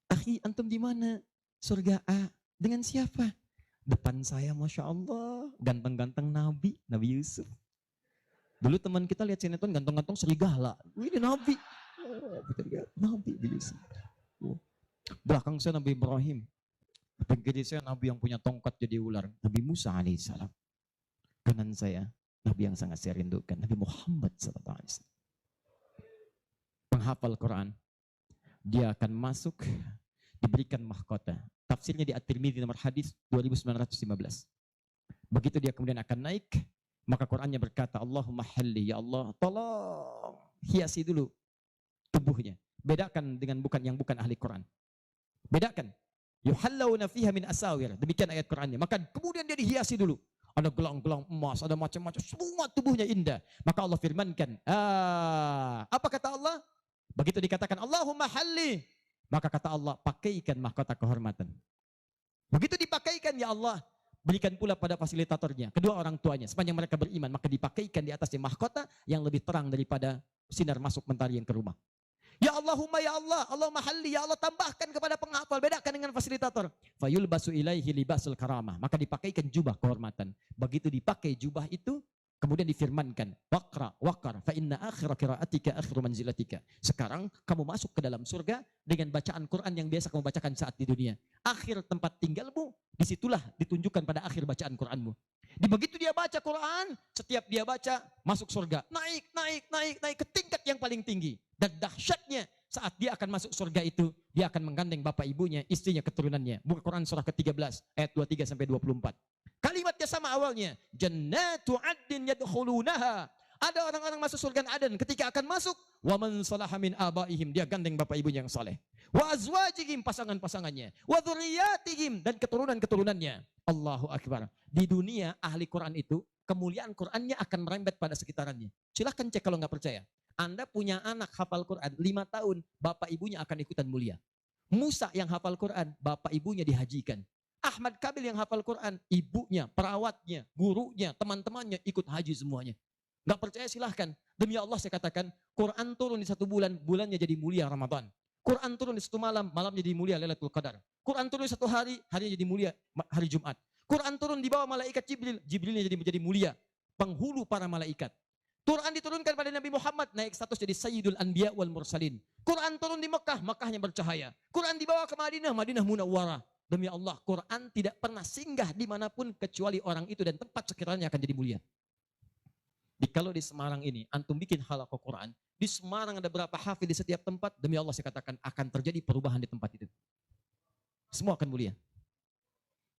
Akhi, antum di mana? Surga A. Dengan siapa? Depan saya, Masya Allah, ganteng-ganteng Nabi Yusuf. Dulu teman kita lihat sinetron ganteng-ganteng serigala. Ini Nabi. Oh, kita lihat Nabi Yusuf. Belakang saya Nabi Ibrahim. Depan kiri saya Nabi yang punya tongkat jadi ular. Nabi Musa alaihissalam. Kanan saya Nabi yang sangat saya rindukan. Nabi Muhammad SAW. Penghafal Quran. Dia akan masuk, diberikan mahkota. Tafsirnya di At-Tirmidzi nomor hadis 2915. Begitu dia kemudian akan naik, maka Qurannya berkata, Allahumma halli, ya Allah, tolong hiasi dulu tubuhnya. Bedakan dengan yang bukan ahli Quran. Bedakan. Yuhallawna fiha min asawir. Demikian ayat Qurannya. Maka kemudian dia dihiasi dulu. Ada gelang-gelang emas, ada macam-macam. Semua tubuhnya indah. Maka Allah firmankan. Apa kata Allah? Begitu dikatakan, Allahumma halli. Maka kata Allah, pakaikan mahkota kehormatan. Begitu dipakaikan, ya Allah, Berikan pula pada fasilitatornya, kedua orang tuanya. Sepanjang mereka beriman, maka dipakaikan di atasnya mahkota yang lebih terang daripada sinar masuk mentari yang ke rumah. Ya Allahumma ya Allah, Allahumma halli, ya Allah tambahkan kepada penghafal, bedakan dengan fasilitator. Fayulbasu ilaihi libasul karamah, maka dipakaikan jubah kehormatan. Begitu dipakai jubah itu, kemudian difirmankan, waqra waqar fa inna akhira qiraatika akhiru manzilatika. Sekarang kamu masuk ke dalam surga dengan bacaan Quran yang biasa kamu bacakan saat di dunia. Akhir tempat tinggalmu, disitulah ditunjukkan pada akhir bacaan Quranmu. Di begitu dia baca Quran, setiap dia baca masuk surga, naik ke tingkat yang paling tinggi. Dan dahsyatnya saat dia akan masuk surga itu, dia akan menggandeng bapak ibunya, istrinya, keturunannya. Buka Quran surah ke-13 ayat 23 sampai 24. Kalimatnya sama awalnya, jannatu addin yadkhulunaha. Ada orang-orang masuk surga Aden, ketika akan masuk, wa man salaha min abaihim, dia gandeng bapak ibunya yang saleh. Wa azwajihim, pasangan-pasangannya, wa dzurriyyatihim, dan keturunan-keturunannya. Allahu akbar. Di dunia ahli Quran itu kemuliaan Qurannya akan merembet pada sekitarannya. Silahkan cek kalau nggak percaya. Anda punya anak hafal Quran 5 tahun, bapak ibunya akan ikutan mulia. Musa yang hafal Quran, bapak ibunya dihajikan. Ahmad Kabil yang hafal Quran, ibunya, perawatnya, gurunya, teman-temannya ikut haji semuanya. Nggak percaya silahkan. Demi Allah saya katakan, Quran turun di 1 bulan, bulannya jadi mulia Ramadan. Quran turun di 1 malam, malamnya jadi mulia Lailatul Qadar. Quran turun di 1 hari, harinya jadi mulia hari Jumat. Quran turun di bawah malaikat Jibril, Jibrilnya jadi menjadi mulia, penghulu para malaikat. Quran diturunkan pada Nabi Muhammad, naik status jadi Sayyidul Anbiya wal Mursalin. Quran turun di Mekah, Mekahnya bercahaya. Quran dibawa ke Madinah, Madinah Munawwarah. Demi Allah, Quran tidak pernah singgah dimanapun kecuali orang itu dan tempat sekiranya akan jadi mulia. Kalau di Semarang ini, antum bikin halaqah Quran, di Semarang ada berapa hafid di setiap tempat, demi Allah saya katakan akan terjadi perubahan di tempat itu. Semua akan mulia.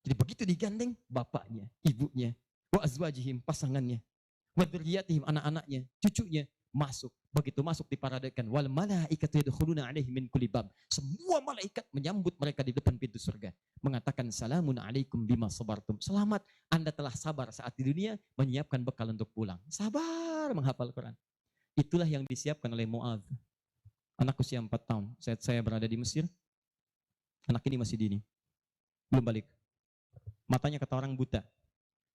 Jadi begitu digandeng, bapaknya, ibunya, wa azwajihim, pasangannya, wa dzurriyyatihim, anak-anaknya, cucunya, masuk. Begitu masuk diparadekan, wal malaikatu yadkhuluna alaihim min kulli bab. Semua malaikat menyambut mereka di depan pintu surga, mengatakan salamun alaikum bima sabartum. Selamat, Anda telah sabar saat di dunia, menyiapkan bekal untuk pulang. Sabar menghafal Quran. Itulah yang disiapkan oleh Muadz. Anak usia 4 tahun, saat saya berada di Mesir, anak ini masih dini, belum balik. Matanya kata orang buta,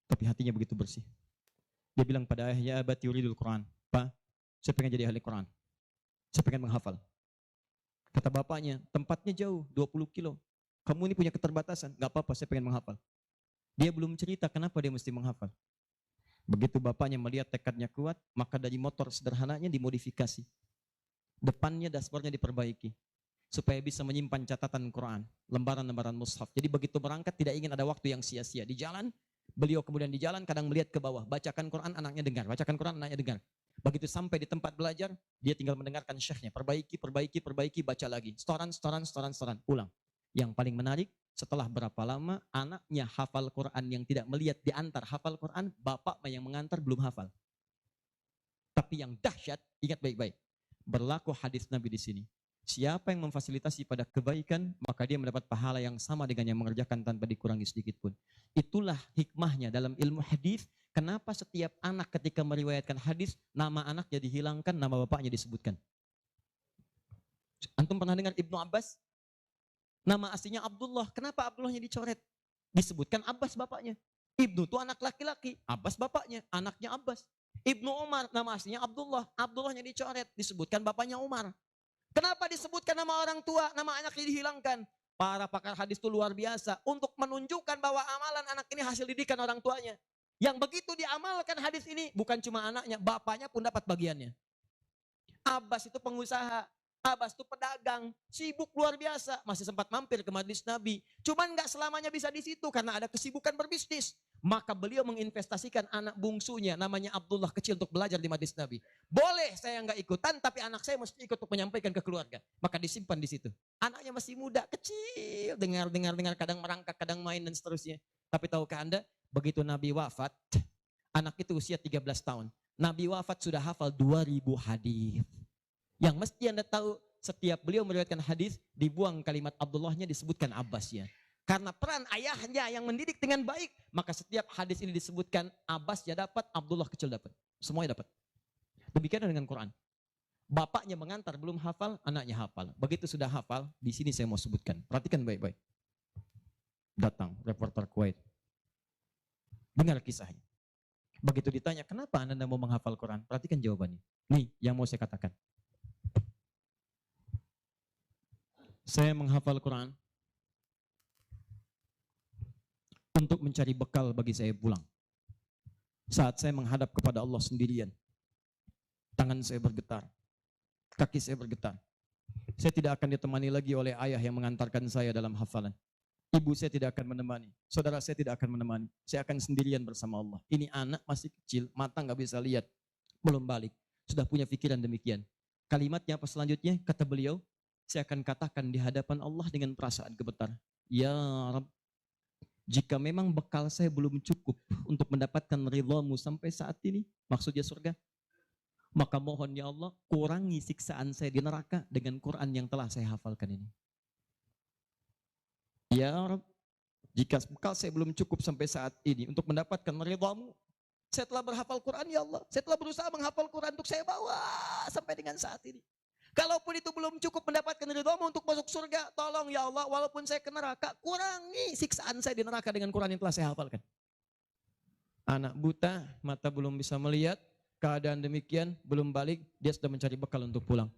tapi hatinya begitu bersih. Dia bilang pada ayahnya, abati yuridul Quran. Pak, saya pengen jadi ahli Quran. Saya pengen menghafal. Kata bapaknya, tempatnya jauh, 20 kilo. Kamu ini punya keterbatasan. Gak apa-apa, saya pengen menghafal. Dia belum cerita kenapa dia mesti menghafal. Begitu bapaknya melihat tekadnya kuat, maka dari motor sederhananya dimodifikasi. Depannya dashboardnya diperbaiki. Supaya bisa menyimpan catatan Quran, lembaran-lembaran mushaf. Jadi begitu berangkat tidak ingin ada waktu yang sia-sia. Di jalan, beliau kemudian di jalan kadang melihat ke bawah. Bacakan Quran, anaknya dengar. Bacakan Quran, anaknya dengar. Begitu sampai di tempat belajar, dia tinggal mendengarkan syekhnya. Perbaiki, baca lagi. Setoran, ulang. Yang paling menarik, setelah berapa lama, anaknya hafal Quran yang tidak melihat diantar hafal Quran, bapak yang mengantar belum hafal. Tapi yang dahsyat, ingat baik-baik. Berlaku hadis Nabi di sini. Siapa yang memfasilitasi pada kebaikan, maka dia mendapat pahala yang sama dengan yang mengerjakan tanpa dikurangi sedikit pun. Itulah hikmahnya dalam ilmu hadis. Kenapa setiap anak ketika meriwayatkan hadis, nama anaknya dihilangkan, nama bapaknya disebutkan. Antum pernah dengar Ibnu Abbas? Nama aslinya Abdullah. Kenapa Abdullahnya dicoret? Disebutkan Abbas bapaknya. Ibnu itu anak laki-laki, Abbas bapaknya, anaknya Abbas. Ibnu Umar, nama aslinya Abdullah. Abdullahnya dicoret, disebutkan bapaknya Umar. Kenapa disebutkan nama orang tua, nama anaknya dihilangkan? Para pakar hadis itu luar biasa untuk menunjukkan bahwa amalan anak ini hasil didikan orang tuanya. Yang begitu diamalkan hadis ini, bukan cuma anaknya, bapaknya pun dapat bagiannya. Abbas itu pengusaha, Abbas itu pedagang, sibuk luar biasa, masih sempat mampir ke majelis Nabi. Cuman nggak selamanya bisa di situ karena ada kesibukan berbisnis. Maka beliau menginvestasikan anak bungsunya, namanya Abdullah kecil untuk belajar di majelis Nabi. Boleh saya nggak ikutan, tapi anak saya mesti ikut untuk menyampaikan ke keluarga. Maka disimpan di situ. Anaknya masih muda, kecil, dengar, kadang merangkak, kadang main dan seterusnya. Tapi tahukah Anda, begitu Nabi wafat, anak itu usia 13 tahun. Nabi wafat sudah hafal 2000 hadis. Yang mesti Anda tahu, setiap beliau meriwayatkan hadis, dibuang kalimat Abdullahnya, disebutkan Abbasnya. Karena peran ayahnya yang mendidik dengan baik, maka setiap hadis ini disebutkan Abbasnya dapat, Abdullah kecil dapat. Semuanya dapat. Demikian dengan Quran. Bapaknya mengantar belum hafal, anaknya hafal. Begitu sudah hafal, di sini saya mau sebutkan. Perhatikan baik-baik. Datang reporter Kuwait. Dengar kisahnya. Begitu ditanya, kenapa Anda mau menghafal Quran? Perhatikan jawabannya. Nih, yang mau saya katakan. Saya menghafal Quran untuk mencari bekal bagi saya pulang. Saat saya menghadap kepada Allah sendirian, tangan saya bergetar, kaki saya bergetar. Saya tidak akan ditemani lagi oleh ayah yang mengantarkan saya dalam hafalan. Ibu saya tidak akan menemani, saudara saya tidak akan menemani. Saya akan sendirian bersama Allah. Ini anak masih kecil, mata nggak bisa lihat, belum balik, sudah punya pikiran demikian. Kalimatnya apa selanjutnya? Kata beliau, saya akan katakan di hadapan Allah dengan perasaan gemetar. Ya Rabb, jika memang bekal saya belum cukup untuk mendapatkan ridhamu sampai saat ini, maksudnya surga, maka mohon ya Allah, kurangi siksaan saya di neraka dengan Quran yang telah saya hafalkan ini. Ya Rabb, jika bekal saya belum cukup sampai saat ini untuk mendapatkan ridhamu, saya telah berhafal Quran ya Allah. Saya telah berusaha menghafal Quran untuk saya bawa sampai dengan saat ini. Kalaupun itu belum cukup mendapatkan ridhamu untuk masuk surga, tolong ya Allah, walaupun saya ke neraka, kurangi siksaan saya di neraka dengan Quran yang telah saya hafalkan. Anak buta, mata belum bisa melihat, keadaan demikian, belum balik, dia sudah mencari bekal untuk pulang.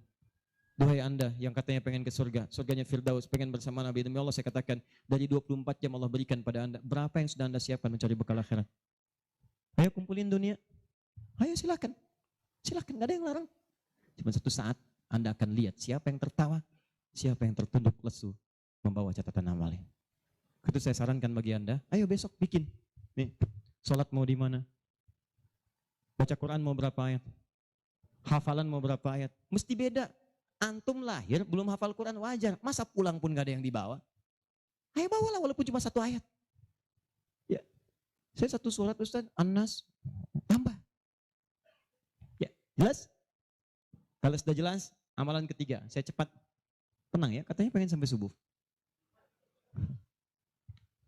Duhai Anda yang katanya pengen ke surga, surganya Firdaus, pengen bersama Nabi, demi Allah saya katakan, dari 24 jam Allah berikan pada Anda, berapa yang sudah Anda siapkan mencari bekal akhirat? Ayo kumpulin dunia, ayo silakan, silakan, gak ada yang larang. Cuma satu saat Anda akan lihat siapa yang tertawa, siapa yang tertunduk lesu, membawa catatan amalnya. Itu saya sarankan bagi Anda, ayo besok bikin. Nih, sholat mau di mana? Baca Quran mau berapa ayat? Hafalan mau berapa ayat? Mesti beda. Antum lahir belum hafal Quran wajar. Masa pulang pun gak ada yang dibawa? Ayo bawalah walaupun cuma satu ayat. Ya, saya satu surat Ustaz, An-Nas, tambah. Ya, jelas? Kalau sudah jelas, amalan ketiga. Saya cepat. Tenang ya, katanya pengen sampai subuh.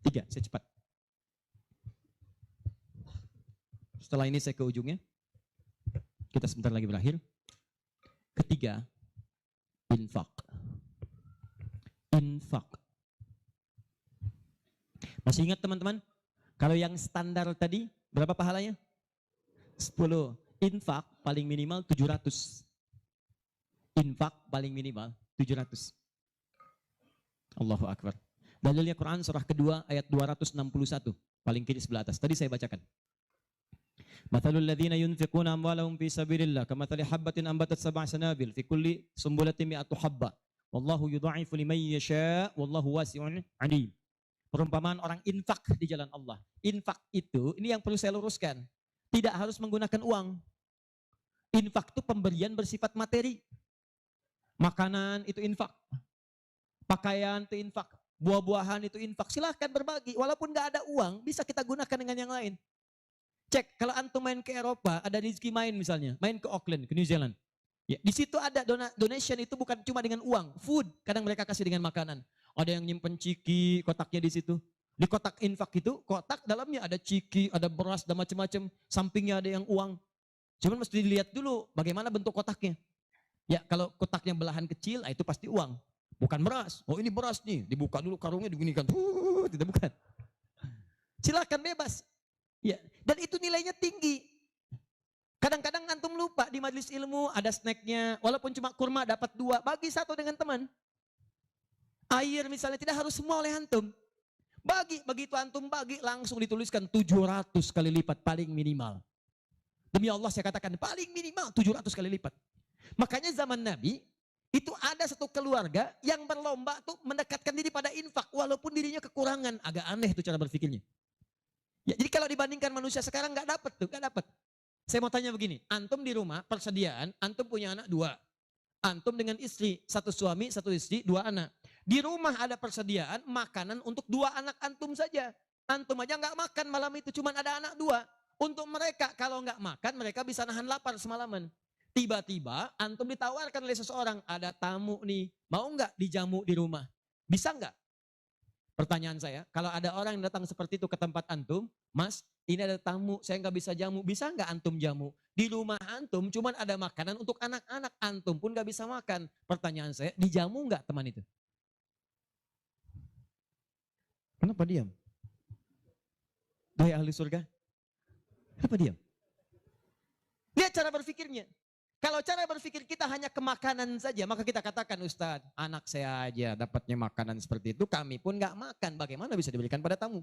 3, saya cepat. Setelah ini saya ke ujungnya. Kita sebentar lagi berakhir. Ketiga, infak. Infak. Masih ingat teman-teman? Kalau yang standar tadi, berapa pahalanya? 10. Infak paling minimal 700. Infak paling minimal 700. Allahu Akbar. Dalilnya Quran surah kedua ayat 261. Paling kiri sebelah atas. Tadi saya bacakan. Mathalul ladzina yunfiquna amwalahum fi sabilillah kamathali habbatin ambatat sab'a sanabil fi kulli sumbulatin mi'atu habba. Wallahu yudha'ifu liman yasha' wallahu wasi'un 'alim. Perumpamaan orang infak di jalan Allah. Infak itu, ini yang perlu saya luruskan, tidak harus menggunakan uang. Infak itu pemberian bersifat materi. Makanan itu infak. Pakaian itu infak. Buah-buahan itu infak. Silahkan berbagi. Walaupun nggak ada uang, bisa kita gunakan dengan yang lain. Cek, kalau antum main ke Eropa, ada rezeki main misalnya, main ke Auckland, ke New Zealand. Ya, di situ ada donation itu bukan cuma dengan uang, food, kadang mereka kasih dengan makanan. Ada yang nyimpen ciki, kotaknya di situ. Di kotak infak itu, kotak dalamnya ada ciki, ada beras, dan macam-macam. Sampingnya ada yang uang. Cuman mesti dilihat dulu bagaimana bentuk kotaknya. Ya, kalau kotaknya belahan kecil, itu pasti uang. Bukan beras. Oh ini beras nih, dibuka dulu karungnya diginikan. Tidak bukan. Silakan bebas. Ya, dan itu nilainya tinggi. Kadang-kadang antum lupa di majelis ilmu ada snacknya, walaupun cuma kurma dapat 2, bagi 1 dengan teman. Air misalnya tidak harus semua oleh antum. Bagi, begitu antum bagi langsung dituliskan 700 kali lipat paling minimal. Demi Allah saya katakan paling minimal 700 kali lipat. Makanya zaman Nabi itu ada satu keluarga yang berlomba tuh mendekatkan diri pada infak walaupun dirinya kekurangan. Agak aneh tuh cara berpikirnya. Ya, jadi kalau dibandingkan manusia sekarang nggak dapat tuh, nggak dapat. Saya mau tanya begini, antum di rumah persediaan, antum punya anak 2, antum dengan istri, 1 suami, 1 istri, 2 anak. Di rumah ada persediaan makanan untuk 2 anak antum saja. Antum aja nggak makan malam itu, cuma ada anak 2. Untuk mereka kalau nggak makan mereka bisa nahan lapar semalaman. Tiba-tiba antum ditawarkan oleh seseorang, ada tamu nih, mau nggak dijamu di rumah? Bisa nggak? Pertanyaan saya, kalau ada orang yang datang seperti itu ke tempat antum, Mas, ini ada tamu, saya nggak bisa jamu, bisa nggak antum jamu? Di rumah antum cuman ada makanan untuk anak-anak, antum pun nggak bisa makan. Pertanyaan saya, dijamu nggak teman itu? Kenapa diam? Duhai ahli surga, Kenapa diam? Lihat cara berpikirnya. Kalau cara berpikir kita hanya ke makanan saja, maka kita katakan, Ustadz, anak saya aja dapatnya makanan seperti itu, kami pun nggak makan. Bagaimana bisa diberikan pada tamu?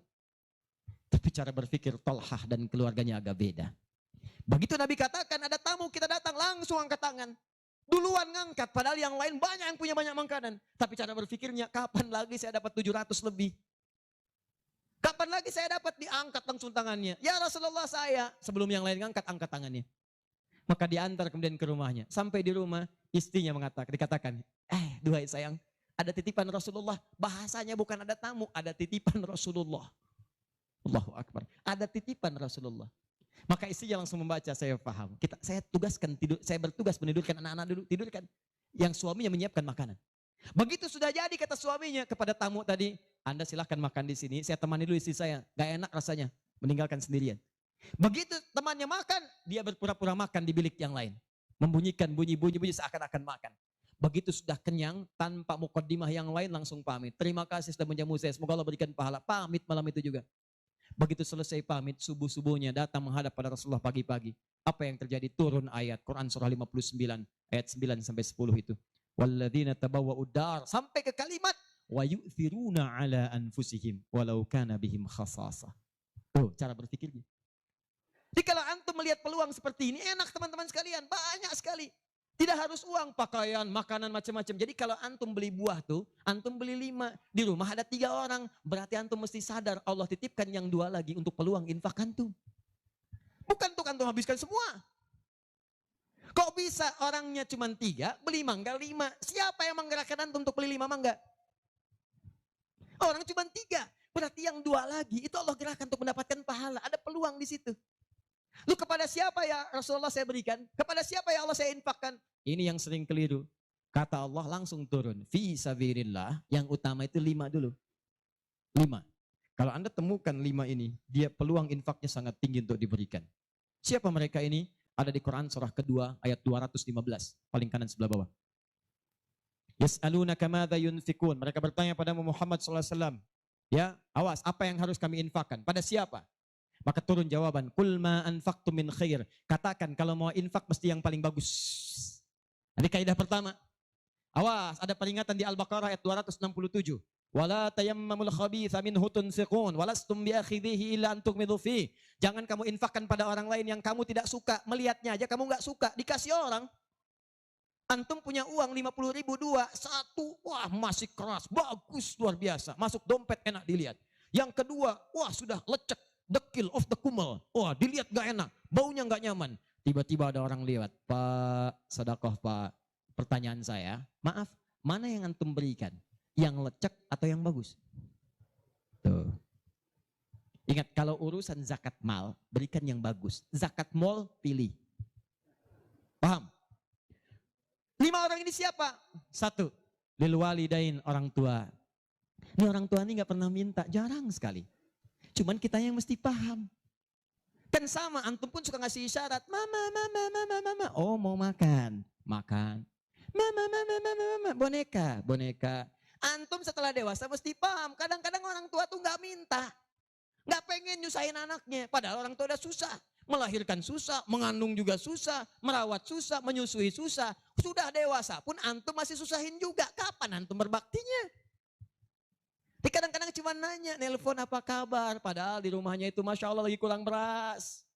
Tapi cara berpikir Tolhah dan keluarganya agak beda. Begitu Nabi katakan ada tamu, kita datang langsung angkat tangan. Duluan ngangkat, padahal yang lain banyak yang punya banyak makanan. Tapi cara berpikirnya, kapan lagi saya dapat 700 lebih? Kapan lagi saya dapat diangkat langsung tangannya? Ya Rasulullah saya. Sebelum yang lain ngangkat, angkat tangannya. Maka diantar kemudian ke rumahnya. Sampai di rumah, istrinya dikatakan, duhai sayang, ada titipan Rasulullah. Bahasanya bukan ada tamu, ada titipan Rasulullah. Allahu Akbar. Ada titipan Rasulullah. Maka istrinya langsung membaca, saya paham. Saya bertugas menidurkan anak-anak dulu, tidurkan. Yang suaminya menyiapkan makanan. Begitu sudah jadi kata suaminya kepada tamu tadi, Anda silahkan makan di sini, saya temani dulu istri saya. Gak enak rasanya, meninggalkan sendirian. Begitu temannya makan, dia berpura-pura makan di bilik yang lain. Membunyikan bunyi-bunyi seakan-akan makan. Begitu sudah kenyang, tanpa mukaddimah yang lain langsung pamit. Terima kasih sudah menjamu saya, semoga Allah berikan pahala. Pamit malam itu juga. Begitu selesai pamit, subuh-subuhnya datang menghadap pada Rasulullah pagi-pagi. Apa yang terjadi? Turun ayat Quran surah 59 ayat 9 sampai 10 itu. Walladzina tabawwa'ud dar sampai ke kalimat wa yu'thiruna ala anfusihim walau kana bihim khasasah. Tuh cara berpikirnya. Jadi kalau antum melihat peluang seperti ini enak teman-teman sekalian, banyak sekali. Tidak harus uang, pakaian, makanan macam-macam. Jadi kalau antum beli buah tuh, antum beli 5. Di rumah ada 3 orang. Berarti antum mesti sadar Allah titipkan yang 2 lagi untuk peluang infak antum. Bukan untuk antum habiskan semua. Kok bisa orangnya cuma 3, beli mangga 5. Siapa yang menggerakkan antum untuk beli 5 mangga? Orang cuma 3. Berarti yang 2 lagi itu Allah gerakkan untuk mendapatkan pahala. Ada peluang di situ. Lu kepada siapa ya Rasulullah saya berikan? Kepada siapa ya Allah saya infakkan? Ini yang sering keliru. Kata Allah langsung turun. Fi sabilillah. Yang utama itu 5 dulu. 5. Kalau Anda temukan 5 ini, dia peluang infaknya sangat tinggi untuk diberikan. Siapa mereka ini? Ada di Quran surah kedua ayat 215. Paling kanan sebelah bawah. Yas'alunaka madza yunfikun. Mereka bertanya pada Muhammad SAW. Ya, awas, apa yang harus kami infakkan? Pada siapa? Maka turun jawaban, kul ma anfaqtum min khair. Katakan kalau mau infak mesti yang paling bagus. Ini kaidah pertama. Awas, ada peringatan di Al-Baqarah ayat 267. Wala tayammamul khabitha minhu tunfiqun walastum biakhidhihi illa an tughmidu fi. Jangan kamu infakkan pada orang lain yang kamu tidak suka, melihatnya aja kamu enggak suka, dikasih orang. Antum punya uang 50.000 2, 1, wah masih keras, bagus luar biasa, masuk dompet enak dilihat. Yang kedua, wah sudah lecek. Dekil of the kumel. Wah dilihat gak enak. Baunya gak nyaman. Tiba-tiba ada orang lewat. Pak, sedekah Pak. Pertanyaan saya. Maaf, mana yang antum berikan? Yang lecek atau yang bagus? Tuh. Ingat kalau urusan zakat mal, berikan yang bagus. Zakat mal, pilih. Paham? 5 orang ini siapa? 1. Lil walidain, orang tua. Ini orang tua ini gak pernah minta. Jarang sekali. Cuman kita yang mesti paham. Kan sama, antum pun suka ngasih isyarat. Mama. Oh mau makan. Makan. Mama. Boneka. Antum setelah dewasa mesti paham. Kadang-kadang orang tua tuh gak minta. Gak pengen nyusahin anaknya. Padahal orang tua udah susah. Melahirkan susah, mengandung juga susah, merawat susah, menyusui susah. Sudah dewasa pun antum masih susahin juga. Kapan antum berbaktinya? Kadang-kadang cuma nanya, nelpon apa kabar. Padahal di rumahnya itu Masya Allah lagi kurang beras.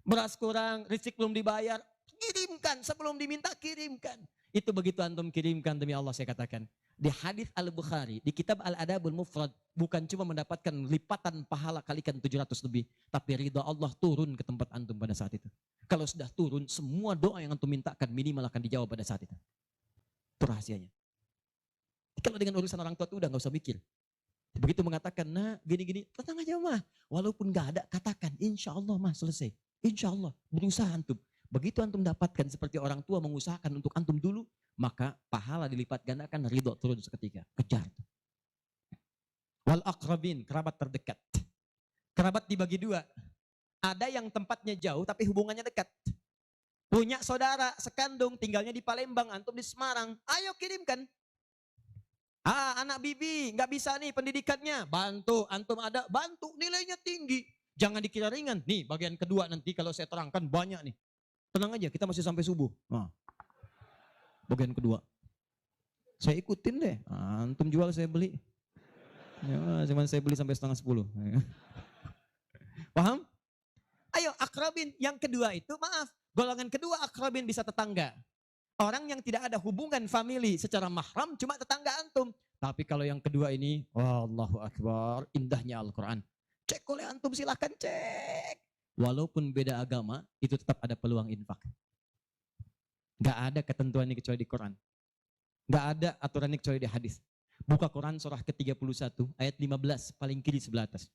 Beras kurang, listrik belum dibayar. Kirimkan, sebelum diminta kirimkan. Itu begitu antum kirimkan demi Allah saya katakan. Di hadis Al-Bukhari, di kitab Al-Adabul Mufrad. Bukan cuma mendapatkan lipatan pahala kalikan 700 lebih. Tapi ridha Allah turun ke tempat antum pada saat itu. Kalau sudah turun, semua doa yang antum mintakan minimal akan dijawab pada saat itu. Itu rahasianya. Kalau dengan urusan orang tua itu udah gak usah mikir. Begitu mengatakan, nah gini-gini, tenang aja mah. Walaupun gak ada, katakan, insya Allah mah selesai. Insya Allah, berusaha antum. Begitu antum dapatkan seperti orang tua mengusahakan untuk antum dulu, maka pahala dilipat gandakan, ridho turun seketika. Kejar. Wal aqrabin, kerabat terdekat. Kerabat dibagi 2. Ada yang tempatnya jauh tapi hubungannya dekat. Punya saudara sekandung, tinggalnya di Palembang, antum di Semarang. Ayo kirimkan. Anak bibi nggak bisa nih pendidikannya, bantu, antum ada, bantu, nilainya tinggi. Jangan dikira ringan. Nih bagian kedua nanti kalau saya terangkan banyak nih. Tenang aja, kita masih sampai subuh. Nah, bagian kedua. Saya ikutin deh. Antum jual saya beli. Ya, cuman saya beli sampai 9:30. Paham? Ayo akrabin. Yang kedua itu maaf. Golongan kedua akrabin bisa tetangga. Orang yang tidak ada hubungan famili secara mahram cuma tetangga antum. Tapi kalau yang kedua ini, Allahu Akbar, indahnya Al-Quran. Cek oleh antum silahkan cek. Walaupun beda agama, itu tetap ada peluang infak. Gak ada ketentuan ini kecuali di Quran. Gak ada aturan ini kecuali di hadis. Buka Quran surah ke-31 ayat 15 paling kiri sebelah atas.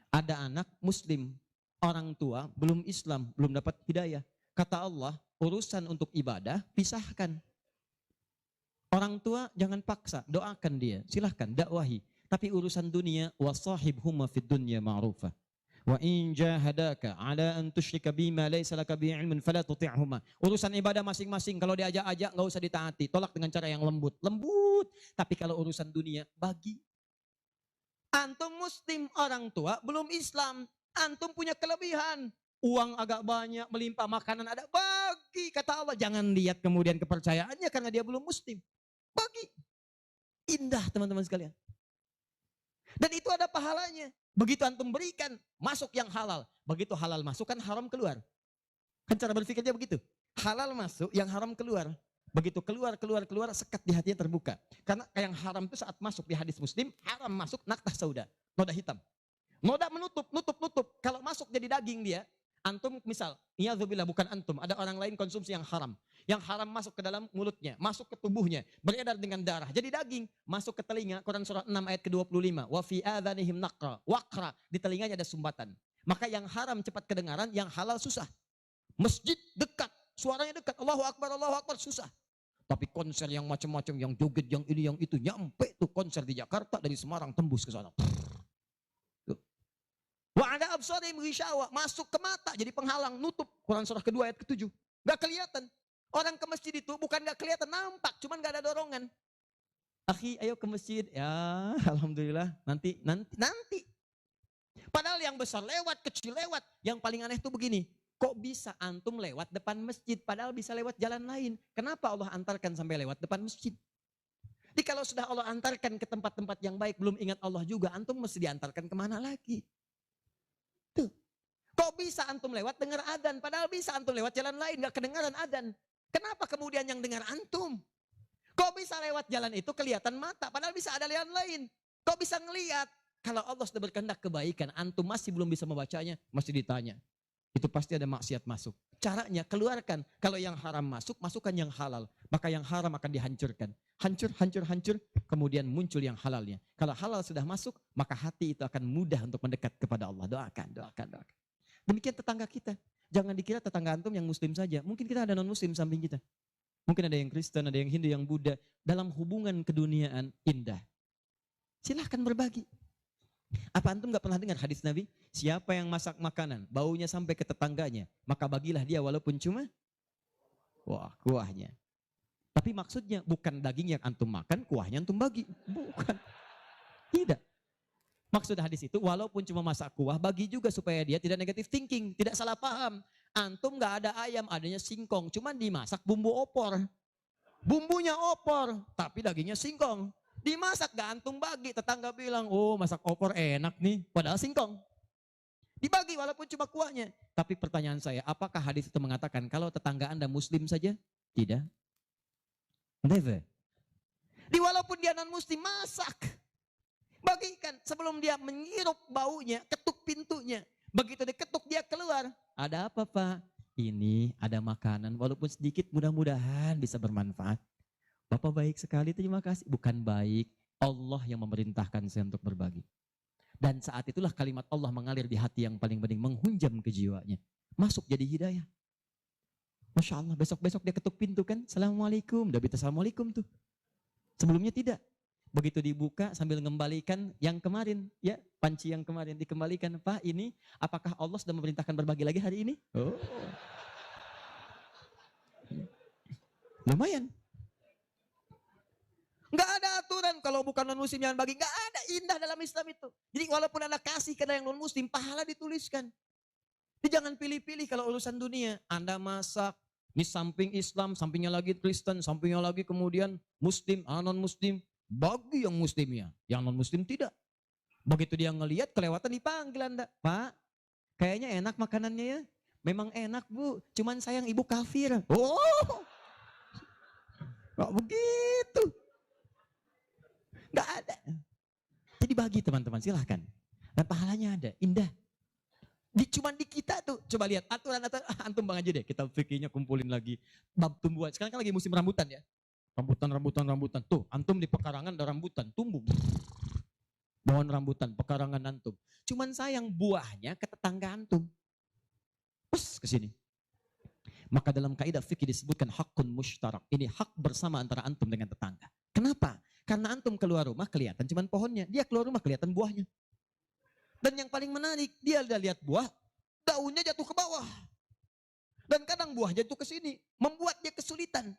Ada anak muslim, orang tua belum Islam, belum dapat hidayah. Kata Allah, urusan untuk ibadah pisahkan. Orang tua jangan paksa, doakan dia, silahkan dakwahi. Tapi urusan dunia, wasahibhuma fid dunya ma'rufah. Wa in jahadaka ala an tusyrika bima laysa laka bihi ilmun fala tuti'huma. Urusan ibadah masing-masing kalau diajak-ajak enggak usah ditaati, tolak dengan cara yang lembut. Lembut. Tapi kalau urusan dunia bagi. Antum muslim, orang tua belum Islam, antum punya kelebihan. Uang agak banyak, melimpah, makanan ada, bagi. Kata Allah, jangan lihat kemudian kepercayaannya karena dia belum muslim. Bagi. Indah teman-teman sekalian. Dan itu ada pahalanya. Begitu antum berikan, masuk yang halal. Begitu halal masuk kan haram keluar. Kan cara berpikirnya begitu. Halal masuk, yang haram keluar. Begitu keluar, sekat di hatinya terbuka. Karena yang haram itu saat masuk di hadis muslim, haram masuk naktah sauda, noda hitam. Noda menutup. Kalau masuk jadi daging dia, antum misal, niyadzubillah bukan antum, ada orang lain konsumsi yang haram. Yang haram masuk ke dalam mulutnya, masuk ke tubuhnya, beredar dengan darah. Jadi daging, masuk ke telinga, Quran surah 6 ayat ke-25. Wa fi adhanihim naqra, waqra, di telinganya ada sumbatan. Maka yang haram cepat kedengaran, yang halal susah. Masjid dekat, suaranya dekat, Allahu Akbar, susah. Tapi konser yang macam-macam, yang joget, yang ini, yang itu, nyampe tuh konser di Jakarta, dari Semarang tembus ke sana. Wa ada absarihim ghishawa, masuk ke mata jadi penghalang, nutup. Quran surah kedua ayat ke-7. Gak kelihatan. Orang ke masjid itu bukan gak kelihatan, nampak, cuman gak ada dorongan. Akhi, ayo ke masjid. Ya, alhamdulillah, nanti. Padahal yang besar lewat, kecil lewat. Yang paling aneh itu begini, kok bisa antum lewat depan masjid padahal bisa lewat jalan lain? Kenapa Allah antarkan sampai lewat depan masjid? Jadi kalau sudah Allah antarkan ke tempat-tempat yang baik, belum ingat Allah juga, antum mesti diantarkan kemana lagi? Tuh. Kok bisa antum lewat dengar adzan, padahal bisa antum lewat jalan lain, gak kedengaran adzan. Kenapa kemudian yang dengar antum? Kok bisa lewat jalan itu kelihatan mata, padahal bisa ada jalan lain. Kok bisa ngelihat? Kalau Allah sudah berkehendak kebaikan, antum masih belum bisa membacanya, masih ditanya. Itu pasti ada maksiat masuk. Caranya keluarkan. Kalau yang haram masuk, masukkan yang halal. Maka yang haram akan dihancurkan. Hancur. Kemudian muncul yang halalnya. Kalau halal sudah masuk, maka hati itu akan mudah untuk mendekat kepada Allah. Doakan. Demikian tetangga kita. Jangan dikira tetangga antum yang muslim saja. Mungkin kita ada non-muslim samping kita. Mungkin ada yang Kristen, ada yang Hindu, yang Buddha. Dalam hubungan keduniaan indah. Silahkan berbagi. Apa antum gak pernah dengar hadis Nabi? Siapa yang masak makanan, baunya sampai ke tetangganya, maka bagilah dia walaupun cuma kuahnya. Tapi maksudnya bukan daging yang antum makan, kuahnya antum bagi. Bukan. Tidak. Maksud hadis itu walaupun cuma masak kuah, bagi juga supaya dia tidak negatif thinking, tidak salah paham. Antum gak ada ayam, adanya singkong, cuman dimasak bumbu opor. Bumbunya opor, tapi dagingnya singkong. Dimasak gak antum bagi, tetangga bilang, oh masak opor enak nih, padahal singkong. Dibagi walaupun cuma kuahnya. Tapi pertanyaan saya, apakah hadis itu mengatakan kalau tetangga Anda muslim saja? Tidak. Never. Walaupun dia non muslim, masak. Bagikan sebelum dia menghirup baunya, ketuk pintunya. Begitu diketuk dia keluar. Ada apa Pak? Ini ada makanan, walaupun sedikit mudah-mudahan bisa bermanfaat. Bapak baik sekali, terima kasih. Bukan baik, Allah yang memerintahkan saya untuk berbagi. Dan saat itulah kalimat Allah mengalir di hati yang paling bening, menghunjam ke jiwanya. Masuk jadi hidayah. Masya Allah, besok-besok dia ketuk pintu kan, Assalamualaikum, udah minta Assalamualaikum tuh. Sebelumnya tidak. Begitu dibuka sambil mengembalikan yang kemarin, ya panci yang kemarin dikembalikan. Pak ini, apakah Allah sudah memerintahkan berbagi lagi hari ini? Oh. Lumayan. Nggak ada aturan kalau bukan non muslim jangan bagi. Nggak ada, indah dalam Islam itu. Jadi walaupun Anda kasih ke yang non muslim, pahala dituliskan. Jadi jangan pilih-pilih kalau urusan dunia. Anda masak, ini samping Islam, sampingnya lagi Kristen, sampingnya lagi kemudian muslim, non muslim. Bagi yang muslimnya, yang non muslim tidak. Begitu dia ngelihat kelewatan dipanggil Anda. Pak, kayaknya enak makanannya ya. Memang enak Bu, cuman sayang ibu kafir. Oh, kok begitu? Nggak ada. Jadi bagi teman-teman, silahkan. Dan pahalanya ada, indah. Cuman di kita tuh, coba lihat aturan-aturan, antum bang aja deh, kita fikirnya kumpulin lagi. Bab tumbuhan, sekarang kan lagi musim rambutan ya. Rambutan. Tuh, antum di pekarangan ada rambutan, tumbuh. Pohon rambutan, pekarangan antum. Cuman sayang buahnya ke tetangga antum. Terus ke sini. Maka dalam kaidah fikih disebutkan hakun mushtarak. Ini hak bersama antara antum dengan tetangga. Kenapa? Karena antum keluar rumah kelihatan cuman pohonnya. Dia keluar rumah kelihatan buahnya. Dan yang paling menarik, dia udah lihat buah, daunnya jatuh ke bawah. Dan kadang buah jatuh ke sini, membuat dia kesulitan.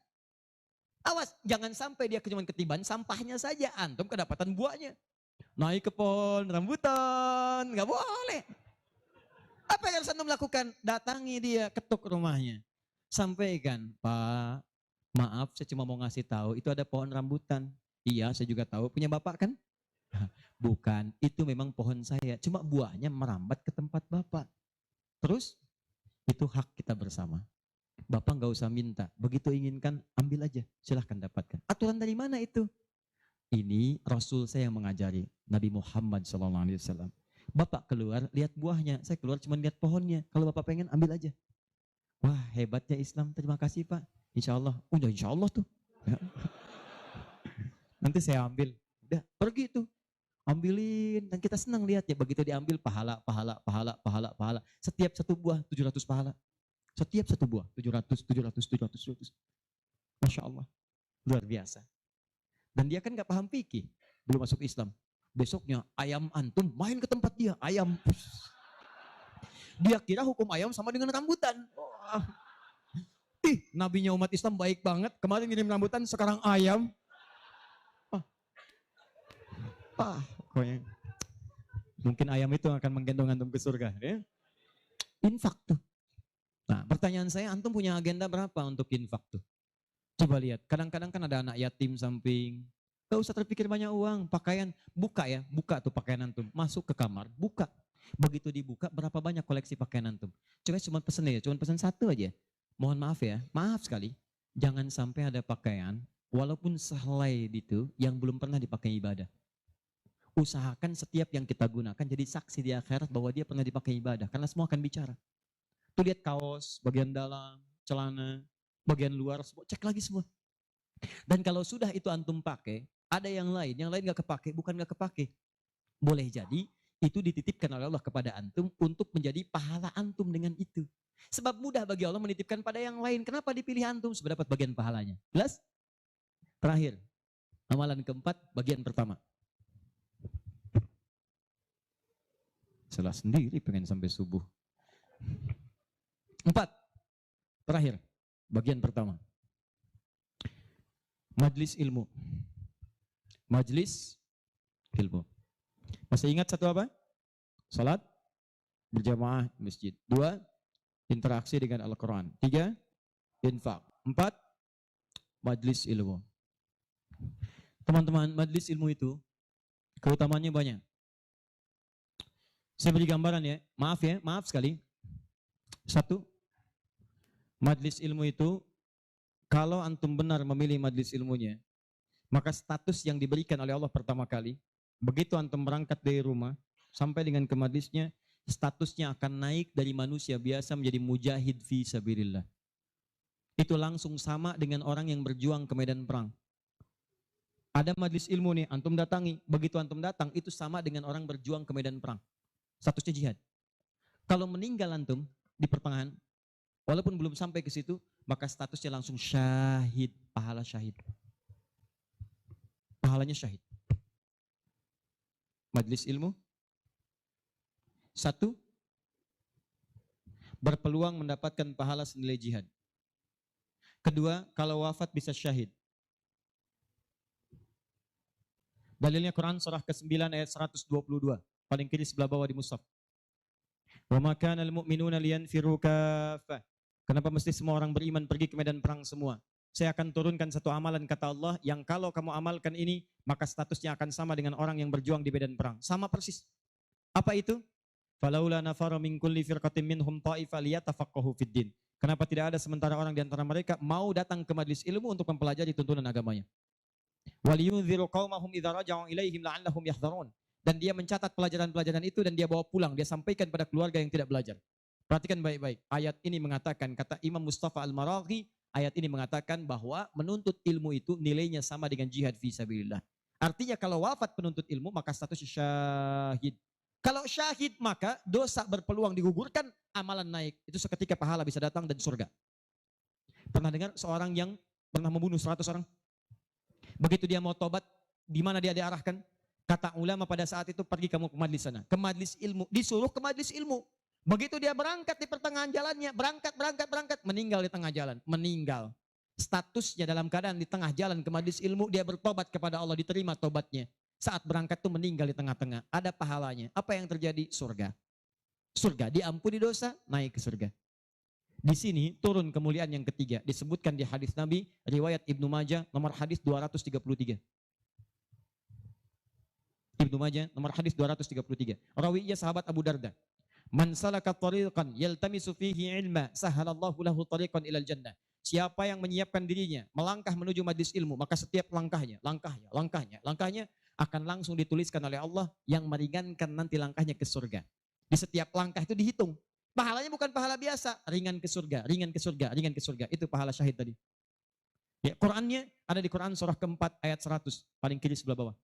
Awas, jangan sampai dia cuma ketiban sampahnya saja. Antum kedapatan buahnya. Naik ke pohon rambutan, nggak boleh. Apa yang harus antum lakukan? Datangi dia, ketuk rumahnya. Sampaikan, Pak, maaf saya cuma mau ngasih tahu, itu ada pohon rambutan. Iya, saya juga tahu, punya bapak kan? Bukan, itu memang pohon saya. Cuma buahnya merambat ke tempat bapak. Terus, itu hak kita bersama. Bapak nggak usah minta, begitu inginkan, ambil aja, silahkan dapatkan. Aturan dari mana itu? Ini Rasul saya yang mengajari, Nabi Muhammad SAW. Bapak keluar, lihat buahnya. Saya keluar cuma lihat pohonnya. Kalau Bapak pengen, ambil aja. Wah, hebatnya Islam. Terima kasih Pak. Insya Allah. Udah insya Allah tuh. Nanti saya ambil. Udah, pergi tuh. Ambilin. Dan kita senang lihat ya. Begitu diambil, pahala. Setiap satu buah, 700 pahala. Setiap satu buah, 700. Masya Allah. Luar biasa. Dan dia kan gak paham fikih. Belum masuk Islam. Besoknya ayam antum main ke tempat dia, ayam. Dia kira hukum ayam sama dengan rambutan. Oh. Nabinya umat Islam baik banget. Kemarin ngirim rambutan, sekarang ayam. Pokoknya. Mungkin ayam itu akan menggendong antum ke surga. Ya? Infak tuh. Nah pertanyaan saya, antum punya agenda berapa untuk infak tuh? Coba lihat, kadang-kadang kan ada anak yatim samping. Gak usah terpikir banyak uang, pakaian, buka ya, buka tuh pakaian antum, masuk ke kamar, buka. Begitu dibuka, berapa banyak koleksi pakaian antum? Coba cuma pesen ya, cuma pesen satu aja. Mohon maaf ya, maaf sekali, jangan sampai ada pakaian, walaupun sehelai itu, yang belum pernah dipakai ibadah. Usahakan setiap yang kita gunakan jadi saksi di akhirat bahwa dia pernah dipakai ibadah, karena semua akan bicara. Tuh lihat kaos, bagian dalam, celana, bagian luar, cek lagi semua. Dan kalau sudah itu antum pakai, ada yang lain gak kepake, bukan gak kepake. Boleh jadi itu dititipkan oleh Allah kepada antum untuk menjadi pahala antum dengan itu. Sebab mudah bagi Allah menitipkan pada yang lain. Kenapa dipilih antum supaya dapat bagian pahalanya? Jelas? Terakhir, amalan keempat, bagian pertama. Salah sendiri pengen sampai subuh. 4, terakhir, bagian pertama. Majlis ilmu. Majlis ilmu. Masih ingat satu apa? Salat berjamaah masjid. 2, interaksi dengan Al-Quran. 3, infak. 4, majlis ilmu. Teman-teman, majlis ilmu itu keutamaannya banyak. Saya beri gambaran ya, maaf sekali. 1, majlis ilmu itu kalau antum benar memilih majlis ilmunya, maka status yang diberikan oleh Allah pertama kali, begitu antum berangkat dari rumah, sampai dengan ke majlisnya, statusnya akan naik dari manusia biasa menjadi mujahid fi sabilillah. Itu langsung sama dengan orang yang berjuang ke medan perang. Ada majlis ilmu nih, antum datangi, begitu antum datang, itu sama dengan orang berjuang ke medan perang. Statusnya jihad. Kalau meninggal antum di pertengahan, walaupun belum sampai ke situ, maka statusnya langsung syahid, pahala syahid. Pahalanya syahid. Majlis ilmu. 1, berpeluang mendapatkan pahala senilai jihad. 2, kalau wafat bisa syahid. Dalilnya Quran surah ke-9 ayat 122. Paling kiri sebelah bawah di mushaf. Wa ma kana al-mu'minuna liyanfiru kaffah. Kenapa mesti semua orang beriman pergi ke medan perang semua? Saya akan turunkan satu amalan kata Allah yang kalau kamu amalkan ini maka statusnya akan sama dengan orang yang berjuang di medan perang. Sama persis. Apa itu? Falaula nafara min kulli firqatin minhum ta'ifa liyatafaqahu fid din. Kenapa tidak ada sementara orang di antara mereka mau datang ke majelis ilmu untuk mempelajari tuntunan agamanya? Waliyunziru qaumahum idza raja'u ilaihim la'allahum yahdharun. Dan dia mencatat pelajaran-pelajaran itu dan dia bawa pulang, dia sampaikan pada keluarga yang tidak belajar. Perhatikan baik-baik. Ayat ini mengatakan, kata Imam Mustafa Al-Maraghi, ayat ini mengatakan bahwa menuntut ilmu itu nilainya sama dengan jihad fisabilillah. Artinya kalau wafat penuntut ilmu maka statusnya syahid. Kalau syahid maka dosa berpeluang digugurkan, amalan naik. Itu seketika pahala bisa datang dan surga. Pernah dengar seorang yang pernah membunuh 100 orang? Begitu dia mau tobat, di mana dia diarahkan? Kata ulama pada saat itu, pergi kamu ke majlis sana. Ke majlis ilmu. Disuruh ke majlis ilmu. Begitu dia berangkat di pertengahan jalannya, berangkat, meninggal di tengah jalan. Meninggal. Statusnya dalam keadaan di tengah jalan ke majlis ilmu, dia bertobat kepada Allah, diterima tobatnya. Saat berangkat itu meninggal di tengah-tengah. Ada pahalanya. Apa yang terjadi? Surga. Surga. Diampuni dosa, naik ke surga. Di sini turun kemuliaan yang ketiga. Disebutkan di hadis Nabi, riwayat Ibnu Majah, nomor hadis 233. Ibnu Majah, nomor hadis 233. Rawinya sahabat Abu Darda. Man salaka tariqan yaltamisu fihi ilma, sahalallahu lahu tariqan ilal jannah. Siapa yang menyiapkan dirinya melangkah menuju majlis ilmu, maka setiap langkahnya akan langsung dituliskan oleh Allah yang meringankan nanti langkahnya ke surga. Di setiap langkah itu dihitung. Pahalanya bukan pahala biasa, ringan ke surga, ringan ke surga, ringan ke surga. Itu pahala syahid tadi. Ya, Qurannya ada di Quran surah keempat ayat 100, paling kiri sebelah bawah.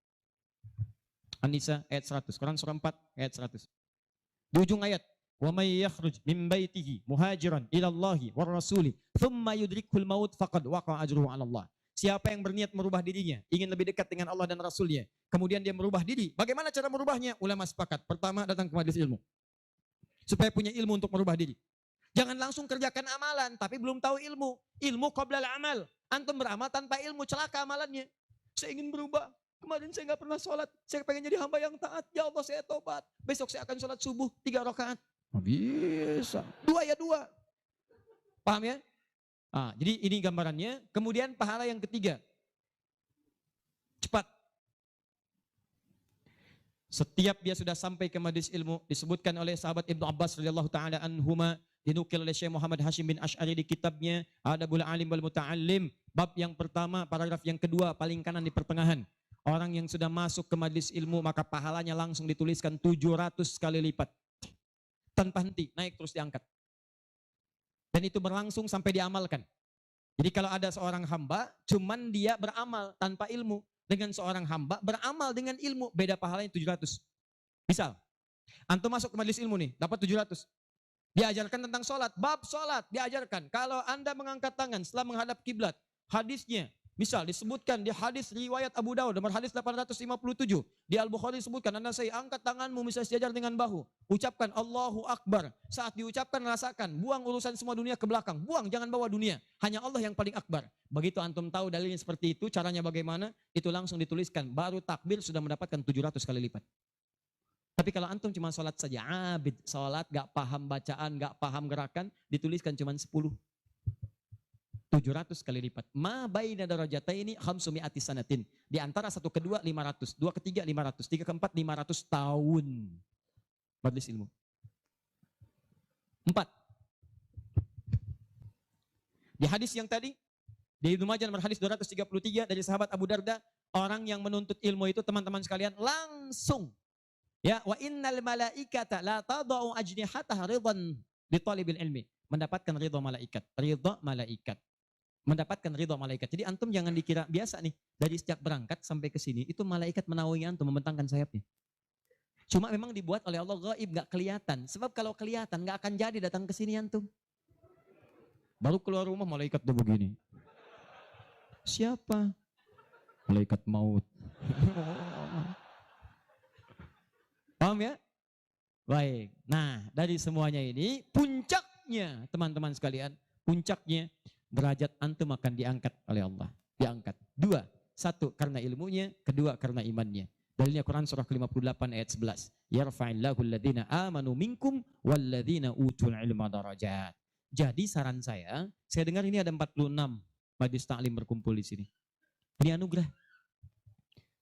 An-Nisa ayat 100, Quran surah 4 ayat 100. Di ujung ayat, wa may yakhruj min baitihi muhajiran ila Allahi war rasuli thumma yudrikul maut faqad waqa'a ajruhu 'ala Allah. Siapa yang berniat merubah dirinya, ingin lebih dekat dengan Allah dan Rasulnya, kemudian dia merubah diri. Bagaimana cara merubahnya? Ulama sepakat. Pertama, datang ke majelis ilmu. Supaya punya ilmu untuk merubah diri. Jangan langsung kerjakan amalan, tapi belum tahu ilmu. Ilmu qoblal amal. Antum beramal tanpa ilmu, celaka amalannya. Saya ingin berubah. Kemarin saya nggak pernah sholat. Saya pengen jadi hamba yang taat. Ya Allah, saya tobat. Besok saya akan sholat subuh 3 rakaat. Bisa. 2 ya 2. Paham ya? Jadi ini gambarannya. Kemudian pahala yang ketiga. Cepat. Setiap dia sudah sampai ke majelis ilmu, disebutkan oleh sahabat Ibnu Abbas radhiyallahu taala anhuma, dinukil oleh Syekh Muhammad Hashim bin Asy'ari di kitabnya Adabul Alim wal Muta'allim, bab yang pertama, paragraf yang kedua, paling kanan di pertengahan. Orang yang sudah masuk ke majelis ilmu maka pahalanya langsung dituliskan 700 kali lipat. Tanpa henti, naik terus diangkat. Dan itu berlangsung sampai diamalkan. Jadi kalau ada seorang hamba, cuman dia beramal tanpa ilmu. Dengan seorang hamba beramal dengan ilmu, beda pahalanya 700. Misal, antum masuk ke majelis ilmu nih, dapat 700. Diajarkan tentang sholat, bab sholat diajarkan. Kalau anda mengangkat tangan setelah menghadap kiblat, hadisnya, misal disebutkan di hadis riwayat Abu Dawud, nomor hadis 857. Di Al-Bukhari disebutkan, anda saya angkat tanganmu misal sejajar dengan bahu. Ucapkan Allahu Akbar. Saat diucapkan rasakan, buang urusan semua dunia ke belakang. Buang, jangan bawa dunia. Hanya Allah yang paling akbar. Begitu antum tahu dalilnya seperti itu, caranya bagaimana, itu langsung dituliskan. Baru takbir sudah mendapatkan 700 kali lipat. Tapi kalau antum cuma sholat saja, abid, sholat, gak paham bacaan, gak paham gerakan, dituliskan cuma 10. 700 kali lipat. Ma baina darajataini khamsumi'ati sanatin. Di antara satu kedua 500, dua ketiga 500, tiga keempat 500 tahun. Majelis ilmu. 4. Di hadis yang tadi, di Ibnu Majah nomor hadis 233 dari sahabat Abu Darda, orang yang menuntut ilmu itu teman-teman sekalian langsung, ya, wa innal malaikata la tadau ajnihataha ridwan li talibil ilmi, mendapatkan ridha malaikat, mendapatkan ridha malaikat. Jadi antum jangan dikira biasa nih, dari sejak berangkat sampai ke sini itu malaikat menaungi antum, membentangkan sayapnya. Cuma memang dibuat oleh Allah gaib, gak kelihatan. Sebab kalau kelihatan gak akan jadi datang ke sini antum. Baru keluar rumah malaikat udah begini. Siapa? Malaikat maut. Paham ya? Baik. Nah, dari semuanya ini puncaknya teman-teman sekalian, puncaknya derajat antum akan diangkat oleh Allah. Diangkat. 2. Satu, karena ilmunya. Kedua, karena imannya. Dalilnya Quran surah ke-58 ayat 11. Yarfa'illahu alladhina amanu minkum walladhina utul ilma darajat. Jadi saran saya dengar ini ada 46 majlis taklim berkumpul di sini. Ini anugerah.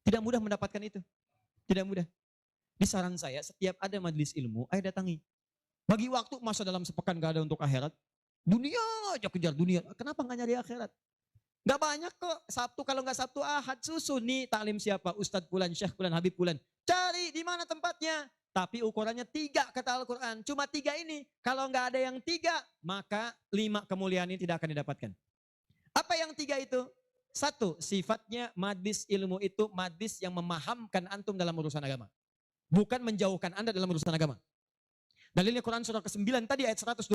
Tidak mudah mendapatkan itu. Tidak mudah. Di saran saya, setiap ada majlis ilmu, ayo datangi. Bagi waktu masa dalam sepekan gak ada untuk akhirat. Dunia aja kejar dunia. Kenapa gak nyari akhirat? Gak banyak kok. Sabtu kalau gak Sabtu Ahad susun nih taklim siapa? Ustadz Fulan, Syekh Fulan, Habib Fulan. Cari di mana tempatnya. Tapi ukurannya 3 kata Al-Quran. Cuma 3 ini. Kalau gak ada yang 3, maka 5 kemuliaan ini tidak akan didapatkan. Apa yang 3 itu? 1, sifatnya majlis ilmu itu majlis yang memahamkan antum dalam urusan agama. Bukan menjauhkan anda dalam urusan agama. Dalilnya Quran surah ke-9 tadi ayat 122.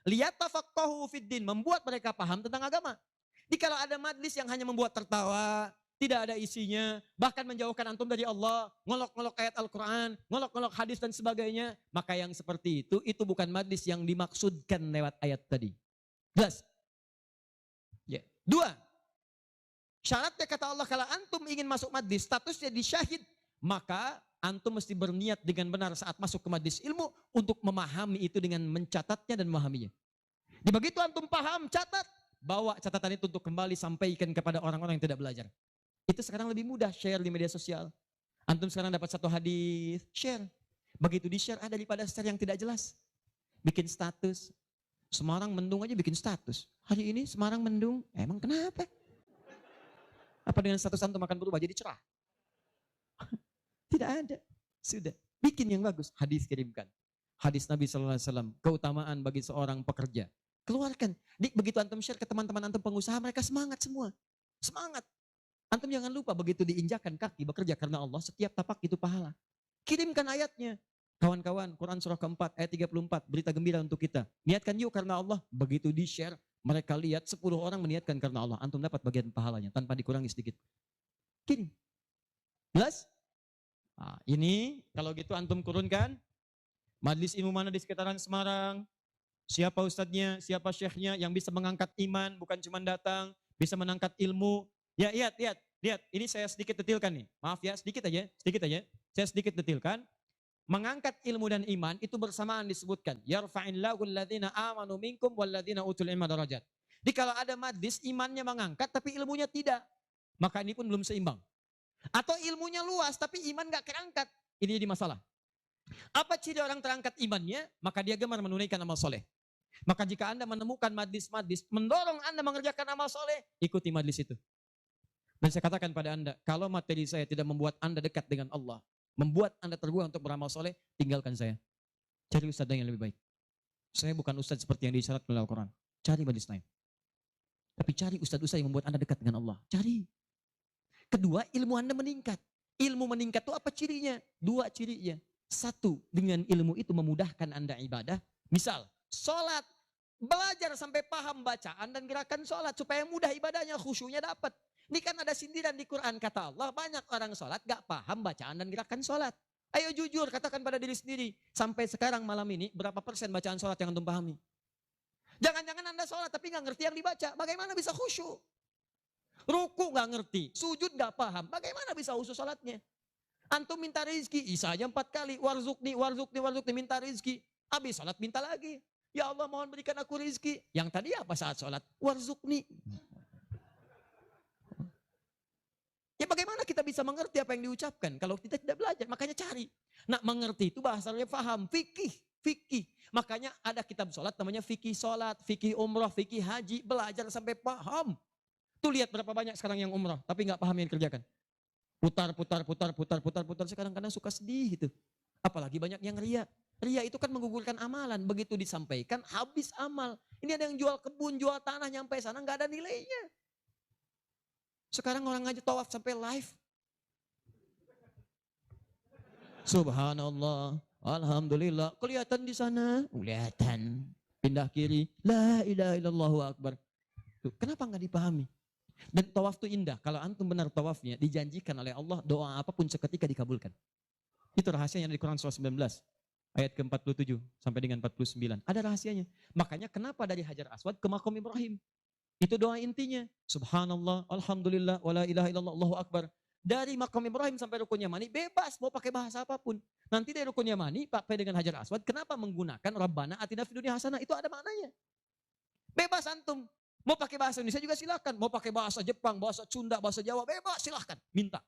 Liyatafaqahu fiddin, membuat mereka paham tentang agama. Jadi kalau ada majlis yang hanya membuat tertawa, tidak ada isinya, bahkan menjauhkan antum dari Allah, ngolok-ngolok ayat Al-Quran, ngolok-ngolok hadis dan sebagainya, maka yang seperti itu bukan majlis yang dimaksudkan lewat ayat tadi. Jelas? Ya. 2. Syaratnya kata Allah, kalau antum ingin masuk majlis, statusnya disyahid, maka antum mesti berniat dengan benar saat masuk ke majlis ilmu untuk memahami itu dengan mencatatnya dan memahaminya. Di begitu antum paham, catat, bawa catatan itu untuk kembali sampaikan kepada orang-orang yang tidak belajar. Itu sekarang lebih mudah, share di media sosial. Antum sekarang dapat 1 hadis, share. Begitu di-share ada daripada share yang tidak jelas. Bikin status. Semarang mendung aja bikin status. Hari ini Semarang mendung, emang kenapa? Apa dengan status antum akan berubah jadi cerah? Tidak ada. Sudah. Bikin yang bagus. Hadis kirimkan. Hadis Nabi SAW. Keutamaan bagi seorang pekerja. Keluarkan. Begitu antum share ke teman-teman antum pengusaha, mereka semangat semua. Semangat. Antum jangan lupa begitu diinjakan kaki bekerja karena Allah, setiap tapak itu pahala. Kirimkan ayatnya. Kawan-kawan, Quran surah ke-4 ayat 34. Berita gembira untuk kita. Niatkan yuk karena Allah. Begitu di-share, mereka lihat 10 orang meniatkan karena Allah. Antum dapat bagian pahalanya tanpa dikurangi sedikit. Kirim. Jelas? Nah, ini kalau gitu antum kurunkan majlis ilmu mana di sekitaran Semarang, siapa ustadznya, siapa syekhnya yang bisa mengangkat iman, bukan cuma datang, bisa mengangkat ilmu. Ya, lihat. Ini saya sedikit detilkan nih. Maaf ya, sedikit aja. Saya sedikit detilkan. Mengangkat ilmu dan iman itu bersamaan disebutkan. Yarfa'illahu alladhina amanu minkum walladhina utul ilma darajat. Jadi kalau ada majlis imannya mengangkat tapi ilmunya tidak, maka ini pun belum seimbang. Atau ilmunya luas tapi iman gak terangkat. Ini jadi masalah. Apa ciri orang terangkat imannya? Maka dia gemar menunaikan amal soleh. Maka jika anda menemukan majlis-majlis mendorong anda mengerjakan amal soleh, ikuti majlis itu. Dan saya katakan pada anda, kalau materi saya tidak membuat anda dekat dengan Allah, membuat anda terbuang untuk beramal soleh, tinggalkan saya. Cari ustadz yang lebih baik. Saya bukan ustadz seperti yang disyarat oleh Al-Quran. Cari majlis lain. Tapi cari ustadz-ustadz yang membuat anda dekat dengan Allah. Cari. Kedua, ilmu anda meningkat. Ilmu meningkat itu apa cirinya? 2 cirinya. 1, dengan ilmu itu memudahkan anda ibadah. Misal, sholat. Belajar sampai paham bacaan dan gerakan sholat. Supaya mudah ibadahnya, khusyuknya dapat. Ini kan ada sindiran di Quran, kata Allah. Banyak orang sholat gak paham bacaan dan gerakan sholat. Ayo jujur, katakan pada diri sendiri. Sampai sekarang malam ini, berapa persen bacaan sholat yang antum pahami? Jangan-jangan anda sholat tapi gak ngerti yang dibaca. Bagaimana bisa khusyuk? Ruku gak ngerti, sujud gak paham, bagaimana bisa khusyuk salatnya? Antum minta rezeki, isa aja 4 kali, warzukni, minta rezeki. Habis salat minta lagi. Ya Allah mohon berikan aku rezeki. Yang tadi apa saat salat? Warzukni. Ya bagaimana kita bisa mengerti apa yang diucapkan kalau kita tidak belajar? Makanya cari. Nah mengerti itu bahasanya paham, fikih. Makanya ada kitab salat namanya fikih salat, fikih umrah, fikih haji, belajar sampai paham. Tuh lihat berapa banyak sekarang yang umrah, tapi nggak paham yang dikerjakan. Putar. Sekarang kadang suka sedih gitu. Apalagi banyak yang ria. Ria itu kan menggugurkan amalan. Begitu disampaikan, habis amal. Ini ada yang jual kebun, jual tanah, nyampe sana nggak ada nilainya. Sekarang orang aja tawaf sampai live. Subhanallah, alhamdulillah. Kelihatan di sana, kelihatan. Pindah kiri, la ilaha illallah akbar. Tuh, kenapa nggak dipahami? Dan tawaf itu indah. Kalau antum benar tawafnya, dijanjikan oleh Allah doa apapun seketika dikabulkan. Itu rahasianya di Quran surah 19 ayat ke-47 sampai dengan 49. Ada rahasianya. Makanya kenapa dari Hajar Aswad ke Maqam Ibrahim? Itu doa intinya. Subhanallah, alhamdulillah, wala ilaha illallah, Allahu akbar. Dari makam Ibrahim sampai rukun Yamani bebas mau pakai bahasa apapun. Nanti dari rukun Yamani pakai dengan Hajar Aswad, kenapa menggunakan Rabbana atina fid dunya hasanah? Itu ada maknanya. Bebas antum. Mau pakai bahasa Indonesia juga silakan. Mau pakai bahasa Jepang, bahasa Sunda, bahasa Jawa, bebas silahkan. Minta.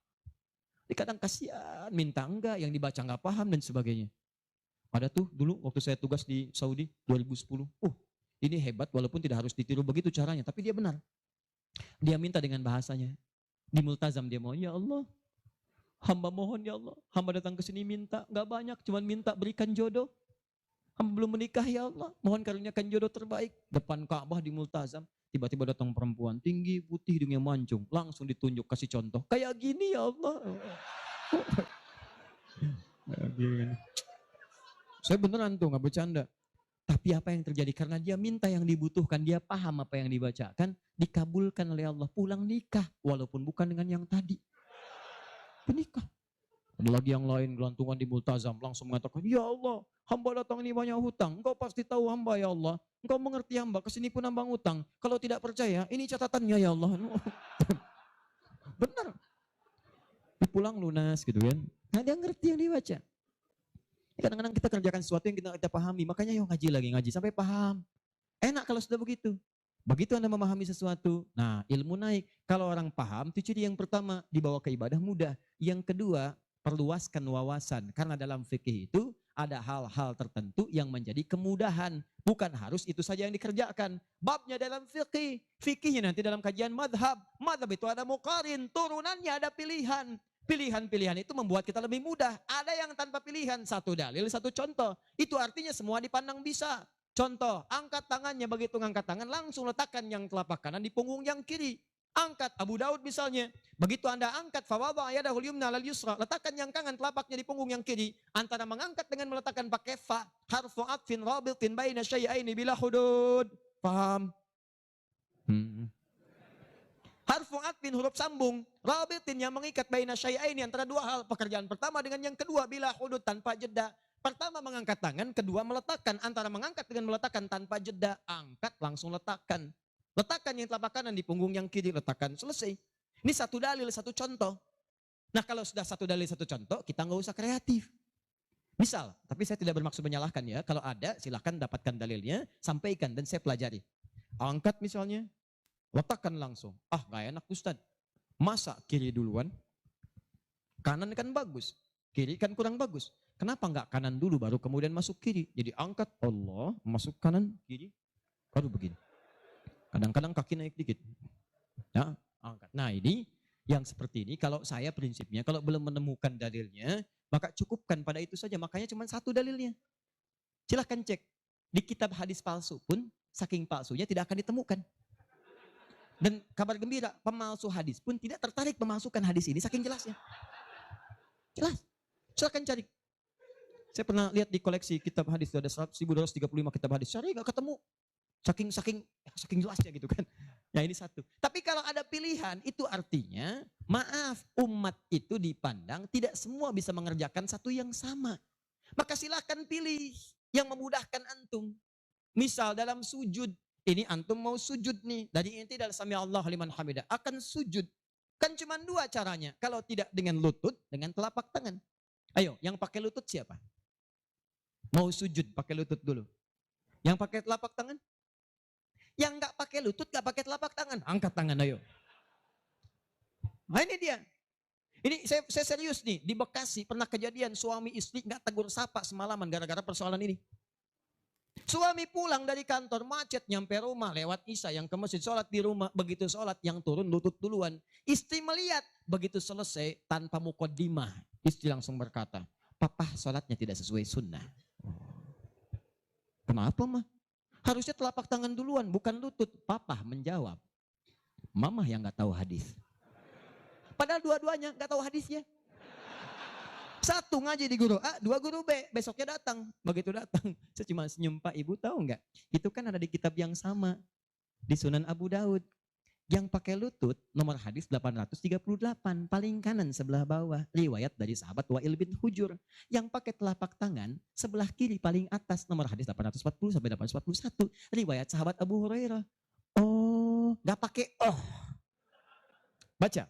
Kadang kasihan, minta enggak, yang dibaca enggak paham dan sebagainya. Ada tuh dulu waktu saya tugas di Saudi 2010. Ini hebat walaupun tidak harus ditiru begitu caranya, tapi dia benar. Dia minta dengan bahasanya. Di multazam dia mau, ya Allah, hamba mohon ya Allah, hamba datang ke sini minta, enggak banyak, cuman minta berikan jodoh. Hamba belum menikah ya Allah, mohon karuniakan jodoh terbaik. Depan Ka'bah di multazam, tiba-tiba datang perempuan tinggi, putih, hidungnya mancung, langsung ditunjuk kasih contoh. Kayak gini ya Allah. Saya beneran tuh, nggak bercanda. Tapi apa yang terjadi? Karena dia minta yang dibutuhkan, dia paham apa yang dibacakan, dikabulkan oleh Allah. Pulang nikah, walaupun bukan dengan yang tadi. Menikah. Ada lagi yang lain gelantungan di multazam, langsung mengatakan, ya Allah, hamba datang ini banyak hutang. Engkau pasti tahu hamba ya Allah. Engkau mengerti hamba, kesini pun nambang hutang. Kalau tidak percaya, ini catatannya ya Allah. Benar. Pulang lunas gitu kan. Nah, dia ngerti yang dibaca. Kadang-kadang kita kerjakan sesuatu yang kita pahami, makanya yuk ngaji lagi, ngaji sampai paham. Enak kalau sudah begitu. Begitu Anda memahami sesuatu, nah ilmu naik. Kalau orang paham, itu ciri yang pertama, dibawa ke ibadah mudah. Yang kedua, perluaskan wawasan. Karena dalam fikih itu ada hal-hal tertentu yang menjadi kemudahan. Bukan harus itu saja yang dikerjakan. Babnya dalam fikih. Fikihnya nanti dalam kajian madhab. Madhab itu ada muqarin, turunannya ada pilihan. Pilihan-pilihan itu membuat kita lebih mudah. Ada yang tanpa pilihan, satu dalil, satu contoh. Itu artinya semua dipandang bisa. Contoh, angkat tangannya, begitu ngangkat tangan langsung letakkan yang telapak kanan di punggung yang kiri. Angkat Abu Daud misalnya. Begitu Anda angkat, fawadha yadahul yumna alal yusra, letakkan yang kanan telapaknya di punggung yang kiri. Antara mengangkat dengan meletakkan pakai fa, harfu atfin rabitin baina syai'aini bila hudud. Paham? Harfu atfin huruf sambung, rabitin yang mengikat baina syai'aini antara dua hal. Pekerjaan pertama dengan yang kedua bila hudud tanpa jeda. Pertama mengangkat tangan, kedua meletakkan. Antara mengangkat dengan meletakkan tanpa jeda, angkat langsung letakkan. Letakkan yang telapak kanan di punggung yang kiri, letakkan, selesai. Ini satu dalil, satu contoh. Nah kalau sudah satu dalil, satu contoh, kita nggak usah kreatif. Misal, tapi saya tidak bermaksud menyalahkan ya. Kalau ada, silahkan dapatkan dalilnya, sampaikan dan saya pelajari. Angkat misalnya, letakkan langsung. Ah nggak enak Ustaz. Masa kiri duluan? Kanan kan bagus, kiri kan kurang bagus. Kenapa nggak kanan dulu baru kemudian masuk kiri? Jadi angkat Allah, masuk kanan, kiri, baru begini. Kadang-kadang kaki naik dikit. Ya, angkat. Nah ini yang seperti ini, kalau saya prinsipnya, kalau belum menemukan dalilnya, maka cukupkan pada itu saja. Makanya cuma satu dalilnya. Silahkan cek. Di kitab hadis palsu pun, saking palsunya tidak akan ditemukan. Dan kabar gembira, pemalsu hadis pun tidak tertarik memasukkan hadis ini, saking jelasnya. Jelas. Silahkan cari. Saya pernah lihat di koleksi kitab hadis, ada 1.235 kitab hadis. Cari nggak ketemu. Saking jelasnya gitu kan. Ya ini satu. Tapi kalau ada pilihan, itu artinya, maaf, umat itu dipandang tidak semua bisa mengerjakan satu yang sama. Maka silakan pilih yang memudahkan antum. Misal dalam sujud, ini antum mau sujud nih. Dari inti dalam sami Allah liman hamidah, akan sujud. Kan cuma dua caranya. Kalau tidak dengan lutut, dengan telapak tangan. Ayo, yang pakai lutut siapa? Mau sujud pakai lutut dulu. Yang pakai telapak tangan? Yang nggak pakai lutut, nggak pakai telapak tangan. Angkat tangan ayo. Nah ini dia. Ini saya serius nih. Di Bekasi pernah kejadian suami istri nggak tegur sapa semalaman gara-gara persoalan ini. Suami pulang dari kantor macet nyampe rumah lewat isya, yang ke masjid sholat di rumah. Begitu sholat yang turun lutut duluan. Istri melihat begitu selesai tanpa muqaddimah. Istri langsung berkata, papa sholatnya tidak sesuai sunnah. Kenapa mah? Harusnya telapak tangan duluan, bukan lutut. Papa menjawab, mama yang nggak tahu hadis. Padahal dua-duanya nggak tahu hadisnya. Satu ngaji di guru A, dua guru B. Besoknya datang. Begitu datang, saya cuma senyum, Pak Ibu tahu nggak? Itu kan ada di kitab yang sama. Di Sunan Abu Daud. Yang pakai lutut, nomor hadis 838, paling kanan sebelah bawah. Riwayat dari sahabat Wa'il bin Hujur. Yang pakai telapak tangan, sebelah kiri paling atas, nomor hadis 840 sampai 841. Riwayat sahabat Abu Hurairah. Oh, Gak pakai oh. Baca.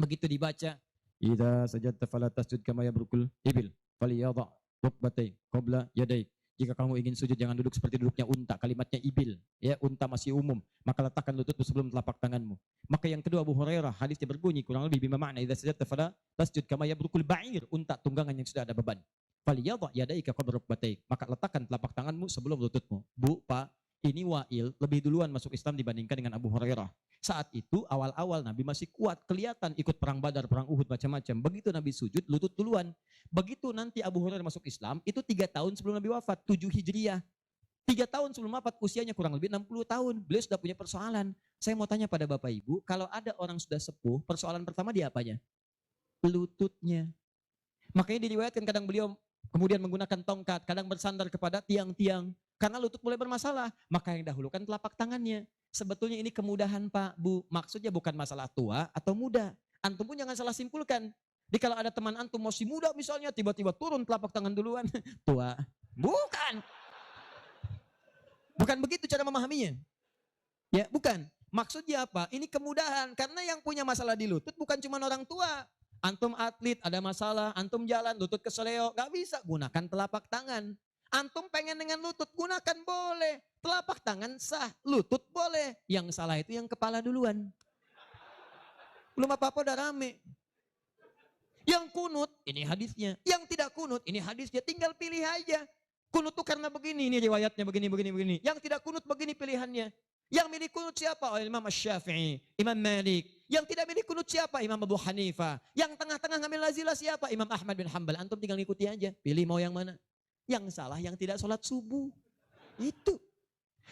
Begitu dibaca, idza sajadta fala tasjud kama yabrukul ibil falyadha rukbatai qabla yadai. Jika kamu ingin sujud jangan duduk seperti duduknya unta. Kalimatnya ibil, ya unta masih umum. Maka letakkan lututmu sebelum telapak tanganmu. Maka yang kedua Abu Hurairah hadisnya berbunyi kurang lebih bima makna idza sajadta fala tasjud kama yabrukul ba'ir, unta tunggangan yang sudah ada beban. Falyadha yadaika qabla rukbatai. Maka letakkan telapak tanganmu sebelum lututmu. Bu, Pak, ini Wa'il lebih duluan masuk Islam dibandingkan dengan Abu Hurairah. Saat itu awal-awal Nabi masih kuat, kelihatan ikut perang Badar, perang Uhud, macam-macam. Begitu Nabi sujud, lutut duluan. Begitu nanti Abu Hurairah masuk Islam, itu 3 tahun sebelum Nabi wafat, 7 Hijriah. 3 tahun sebelum wafat, usianya kurang lebih 60 tahun. Beliau sudah punya persoalan. Saya mau tanya pada Bapak Ibu, kalau ada orang sudah sepuh, persoalan pertama dia apanya? Lututnya. Makanya diriwayatkan kadang beliau kemudian menggunakan tongkat, kadang bersandar kepada tiang-tiang. Karena lutut mulai bermasalah, maka yang dahulukan telapak tangannya. Sebetulnya ini kemudahan Pak, Bu. Maksudnya bukan masalah tua atau muda. Antum pun jangan salah simpulkan. Jadi kalau ada teman antum masih muda misalnya, tiba-tiba turun telapak tangan duluan. Tua. Bukan. Bukan begitu cara memahaminya. Ya, bukan. Maksudnya apa? Ini kemudahan. Karena yang punya masalah di lutut bukan cuma orang tua. Antum atlet, ada masalah. Antum jalan, lutut keseleo. Gak bisa. Gunakan telapak tangan. Antum pengen dengan lutut, gunakan boleh. Telapak tangan sah, lutut boleh. Yang salah itu yang kepala duluan. Belum apa-apa udah rame. Yang kunut, ini hadisnya. Yang tidak kunut, ini hadisnya. Tinggal pilih aja. Kunut tuh karena begini, ini riwayatnya begini. Yang tidak kunut begini pilihannya. Yang milih kunut siapa? Oh, Imam Syafi'i, Imam Malik. Yang tidak milih kunut siapa? Imam Abu Hanifah. Yang tengah-tengah ngambil nazilah siapa? Imam Ahmad bin Hanbal. Antum tinggal ngikuti aja. Pilih mau yang mana. Yang salah yang tidak sholat subuh. Itu.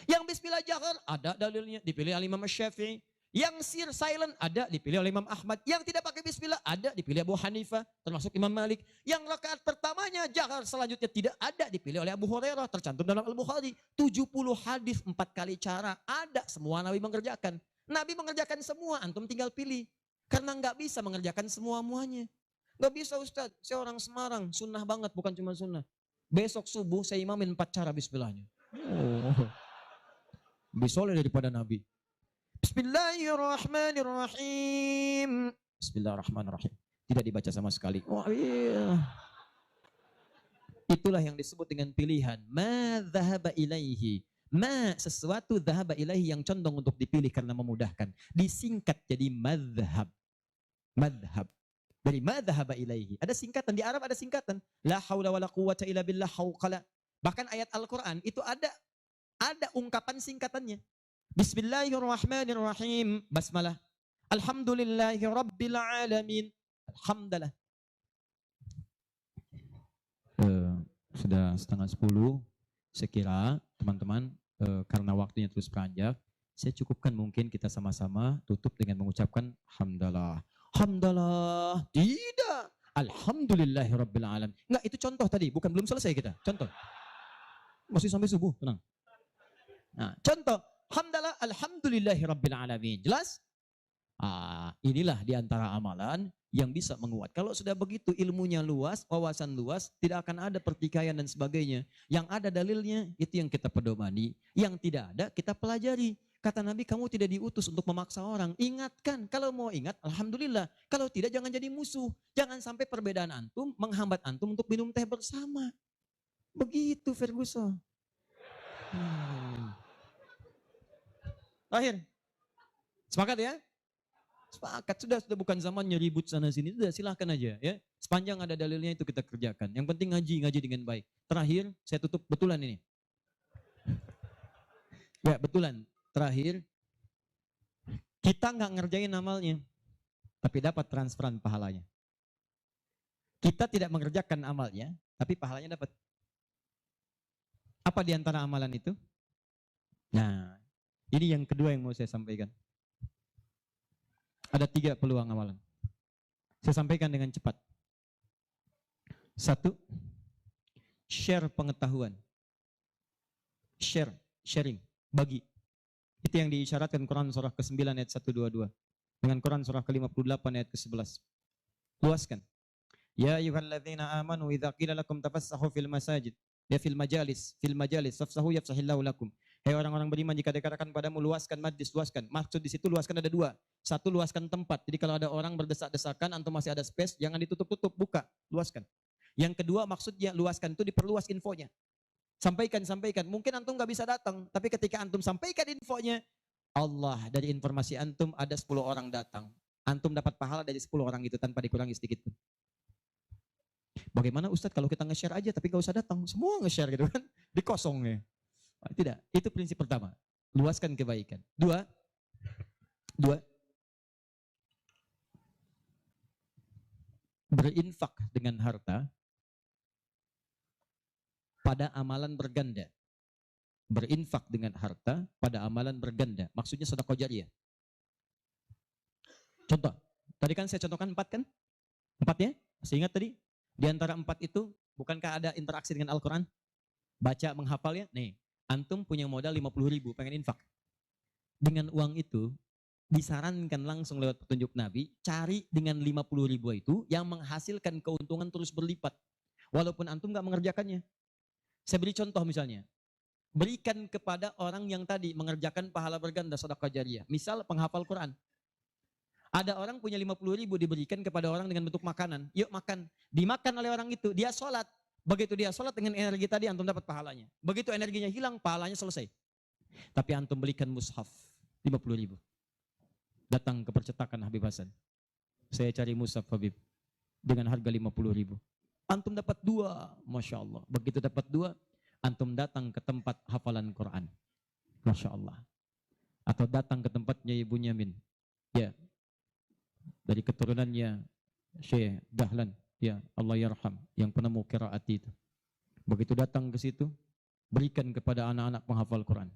Yang bismillah jahar, ada dalilnya. Dipilih oleh Imam Syafi'i. Yang sir silent, ada. Dipilih oleh Imam Ahmad. Yang tidak pakai bismillah, ada. Dipilih Abu Hanifah. Termasuk Imam Malik. Yang rakaat pertamanya jahar, selanjutnya tidak ada. Dipilih oleh Abu Hurairah. Tercantum dalam Al-Bukhari. 70 hadis, 4 kali cara. Ada. Semua Nabi mengerjakan. Nabi mengerjakan semua. Antum tinggal pilih. Karena nggak bisa mengerjakan semua-muanya. Nggak bisa Ustadz. Saya orang Semarang. Sunnah banget, bukan cuma sunnah. Besok subuh saya imamin 4 cara bismillahnya. Oh. Lebih soleh daripada Nabi. Bismillahirrahmanirrahim. Bismillahirrahmanirrahim. Tidak dibaca sama sekali. Oh, iya. Itulah yang disebut dengan pilihan. Ma dhahaba ilaihi. Ma sesuatu dhahaba ilaihi yang condong untuk dipilih karena memudahkan. Disingkat jadi madhab. Madhab. Dari madhaba ilaihi. Ada singkatan. Di Arab ada singkatan. La hawla wa la quwwata illa billah hawqala. Bahkan ayat Al-Quran itu ada ungkapan singkatannya. Bismillahirrahmanirrahim. Basmalah. Alhamdulillahi rabbil alamin. Alhamdulillah. Sudah 9:30. Saya kira teman-teman karena waktunya terus beranjak. Saya cukupkan mungkin kita sama-sama tutup dengan mengucapkan hamdalah. Hamdalah. Tidak. Alhamdulillahirabbil alamin. Enggak, itu contoh tadi, bukan belum selesai kita. Contoh. Masih sampai subuh, tenang. Nah, contoh. Hamdalah alhamdulillahirabbil alamin. Jelas? Inilah diantara amalan yang bisa menguat. Kalau sudah begitu ilmunya luas, wawasan luas, tidak akan ada pertikaian dan sebagainya. Yang ada dalilnya, itu yang kita pedomani. Yang tidak ada, kita pelajari. Kata Nabi, kamu tidak diutus untuk memaksa orang. Ingatkan, kalau mau ingat, alhamdulillah. Kalau tidak, jangan jadi musuh. Jangan sampai perbedaan antum menghambat antum untuk minum teh bersama. Begitu Ferguson. Akhir. Sepakat ya? Sepakat. Sudah bukan zamannya ribut sana sini. Sudah silahkan aja ya. Sepanjang ada dalilnya itu kita kerjakan. Yang penting ngaji dengan baik. Terakhir, saya tutup betulan ini. Ya, betulan. Terakhir, kita nggak ngerjain amalnya, tapi dapat transferan pahalanya. Kita tidak mengerjakan amalnya, tapi pahalanya dapat. Apa di antara amalan itu? Nah, ini yang kedua yang mau saya sampaikan. Ada 3 peluang amalan. Saya sampaikan dengan cepat. 1, share pengetahuan. Sharing, bagi. Itu yang diisyaratkan Quran surah ke-9 ayat 122. Dengan Quran surah ke-58 ayat ke-11. Luaskan. Ya ayyuhalladzina amanu idza qila lakum tafassahu fil masajid. Ya fil majalis, fafsahu yafsahillahu lakum. Hei orang-orang beriman, jika dikatakan padamu luaskan majlis, luaskan. Maksud di situ luaskan ada dua. Satu, luaskan tempat. Jadi kalau ada orang berdesak-desakan, antum masih ada space, jangan ditutup-tutup, buka, luaskan. Yang kedua maksudnya luaskan itu diperluas infonya. Sampaikan, sampaikan. Mungkin antum nggak bisa datang, tapi ketika antum sampaikan infonya, Allah dari informasi antum ada 10 orang datang. Antum dapat pahala dari 10 orang itu tanpa dikurangi sedikit pun. Bagaimana Ustadz kalau kita nge-share aja tapi nggak usah datang, semua nge-share gitu kan, dikosongnya. Tidak, itu prinsip pertama. Luaskan kebaikan. Dua, berinfak dengan harta pada amalan berganda. Berinfak dengan harta pada amalan berganda. Maksudnya sedekah jariyah. Contoh, tadi kan saya contohkan 4 kan? 4 ya? Masih ingat tadi? Di antara 4 itu, bukankah ada interaksi dengan Al-Quran? Baca, menghafal ya? Nih, antum punya modal 50.000, pengen infak. Dengan uang itu, disarankan langsung lewat petunjuk Nabi, cari dengan 50.000 itu yang menghasilkan keuntungan terus berlipat. Walaupun antum gak mengerjakannya. Saya beri contoh misalnya. Berikan kepada orang yang tadi mengerjakan pahala berganda sedekah jariyah. Misal penghafal Quran. Ada orang punya 50.000 diberikan kepada orang dengan bentuk makanan. Yuk makan. Dimakan oleh orang itu. Dia sholat. Begitu dia sholat dengan energi tadi antum dapat pahalanya. Begitu energinya hilang pahalanya selesai. Tapi antum belikan mushaf 50.000. Datang ke percetakan Habib Hasan. Saya cari mushaf Habib. Dengan harga 50.000. Antum dapat 2. Masya Allah. Begitu dapat 2. Antum datang ke tempat hafalan Quran. Masya Allah. Atau datang ke tempatnya Ibu Nyamin. Ya. Dari keturunannya Syekh Dahlan. Ya, Allah yarham. Yang penemu qiraati itu. Begitu datang ke situ, berikan kepada anak-anak penghafal Quran.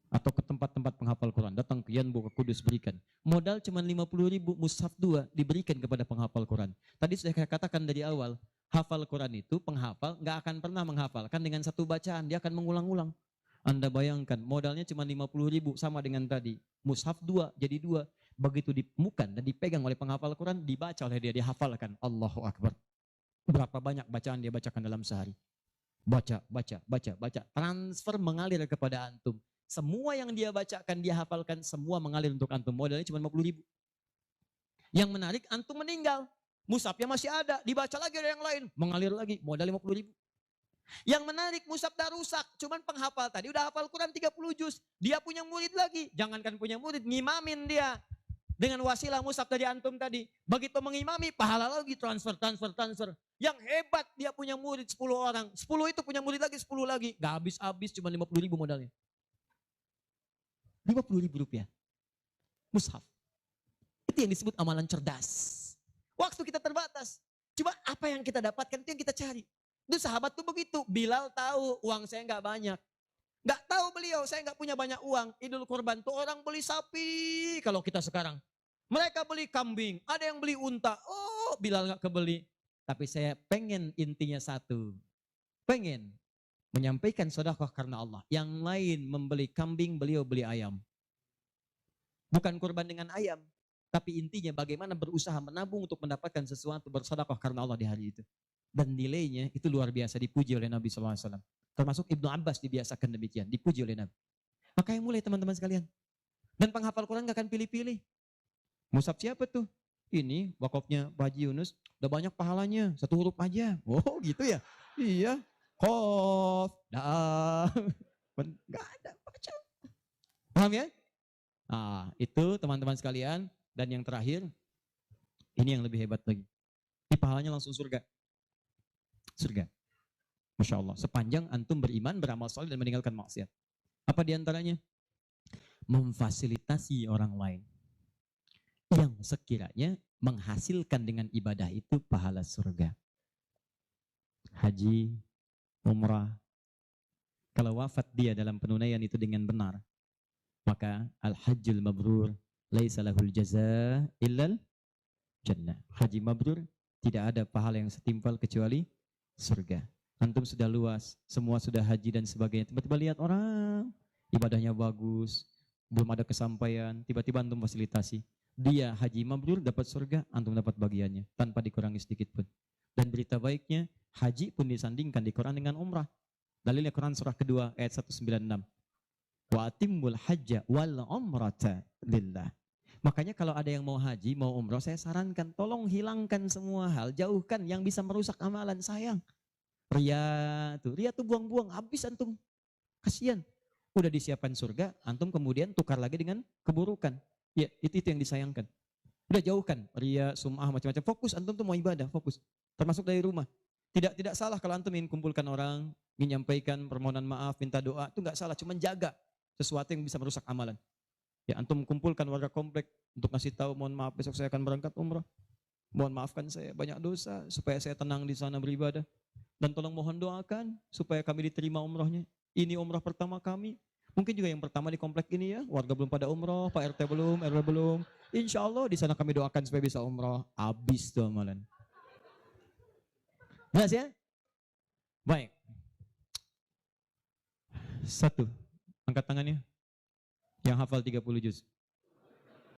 Atau ke tempat-tempat penghafal Quran. Datang ke Yanbu, ke Kudus, berikan. Modal cuma 50.000, mushaf 2 diberikan kepada penghafal Quran. Tadi sudah saya katakan dari awal, hafal Quran itu penghafal nggak akan pernah menghafalkan dengan satu bacaan, dia akan mengulang-ulang. Anda bayangkan modalnya cuma 50.000 sama dengan tadi. Mushaf 2 jadi 2. Begitu dimukan dan dipegang oleh penghafal Quran, dibaca oleh dia, dihafalkan. Allahu Akbar. Berapa banyak bacaan dia bacakan dalam sehari? Baca, baca, baca, baca. Transfer mengalir kepada antum. Semua yang dia bacakan, dia hafalkan, semua mengalir untuk antum. Modalnya cuma 50.000. Yang menarik, antum meninggal. Mushafnya masih ada, dibaca lagi ada yang lain, mengalir lagi, modal 50.000. Yang menarik, mushaf dah rusak, cuman penghafal tadi udah hafal Quran 30 juz, dia punya murid lagi, jangankan punya murid, ngimamin dia. Dengan wasilah mushaf dari antum tadi, begitu mengimami, pahala lagi, transfer. Yang hebat, dia punya murid 10 orang, 10 itu punya murid lagi, 10 lagi, gak habis-habis, cuma 50.000 modalnya. 50.000 rupiah, mushaf. Itu yang disebut amalan cerdas. Waktu kita terbatas. Coba apa yang kita dapatkan itu yang kita cari. Itu sahabat tuh begitu. Bilal tahu uang saya nggak banyak. Nggak tahu beliau, saya nggak punya banyak uang. Idul Kurban tuh orang beli sapi kalau kita sekarang. Mereka beli kambing, ada yang beli unta. Oh, Bilal nggak kebeli. Tapi saya pengen intinya satu. Pengen menyampaikan sedekah karena Allah. Yang lain membeli kambing, beliau beli ayam. Bukan kurban dengan ayam. Tapi intinya bagaimana berusaha menabung untuk mendapatkan sesuatu bersedekah karena Allah di hari itu. Dan nilainya itu luar biasa dipuji oleh Nabi SAW. Termasuk Ibnu Abbas dibiasakan demikian, dipuji oleh Nabi. Makanya mulai teman-teman sekalian. Dan penghafal Quran gak akan pilih-pilih. Mushaf siapa tuh? Ini wakafnya Pak Haji Yunus, udah banyak pahalanya, 1 huruf aja. Oh gitu ya? Iya. Qaf, Dal. Gak ada, baca. Paham ya? Nah, itu teman-teman sekalian. Dan yang terakhir, ini yang lebih hebat lagi. Ini pahalanya langsung surga. Surga. Masya Allah. Sepanjang antum beriman, beramal saleh dan meninggalkan maksiat. Apa diantaranya? Memfasilitasi orang lain. Yang sekiranya menghasilkan dengan ibadah itu pahala surga. Haji, umrah. Kalau wafat dia dalam penunaian itu dengan benar, maka al-hajjul mabrur laisa lahul jazaa illal jannah. Haji mabrur tidak ada pahala yang setimpal kecuali surga. Antum sudah luas, semua sudah haji dan sebagainya. Tiba-tiba lihat orang ibadahnya bagus, belum ada kesampaian, tiba-tiba antum fasilitasi. Dia haji mabrur dapat surga, antum dapat bagiannya tanpa dikurangi sedikit pun. Dan berita baiknya, haji pun disandingkan di Quran dengan umrah. Dalilnya Quran surah kedua ayat 196. Wa atimmul hajja wal umrata lillah. Makanya kalau ada yang mau haji, mau umroh, saya sarankan tolong hilangkan semua hal, jauhkan yang bisa merusak amalan. Sayang. Ria tuh buang-buang, habis antum. Kasihan. Udah disiapkan surga, antum kemudian tukar lagi dengan keburukan. Ya, itu yang disayangkan. Udah jauhkan ria, sum'ah, macam-macam. Fokus, antum tuh mau ibadah, fokus. Termasuk dari rumah. Tidak salah kalau antum ingin kumpulkan orang, ingin nyampaikan permohonan maaf, minta doa, itu nggak salah, cuma jaga sesuatu yang bisa merusak amalan. Ya, antum kumpulkan warga komplek untuk ngasih tahu, mohon maaf besok saya akan berangkat umrah. Mohon maafkan saya banyak dosa supaya saya tenang di sana beribadah. Dan tolong mohon doakan supaya kami diterima umrohnya. Ini umrah pertama kami. Mungkin juga yang pertama di komplek ini ya, warga belum pada umroh, Pak RT belum, RW belum. Insya Allah di sana kami doakan supaya bisa umroh. Habis tuh amalan. Jelas ya? Baik. Satu, angkat tangannya. Yang hafal 30 juz.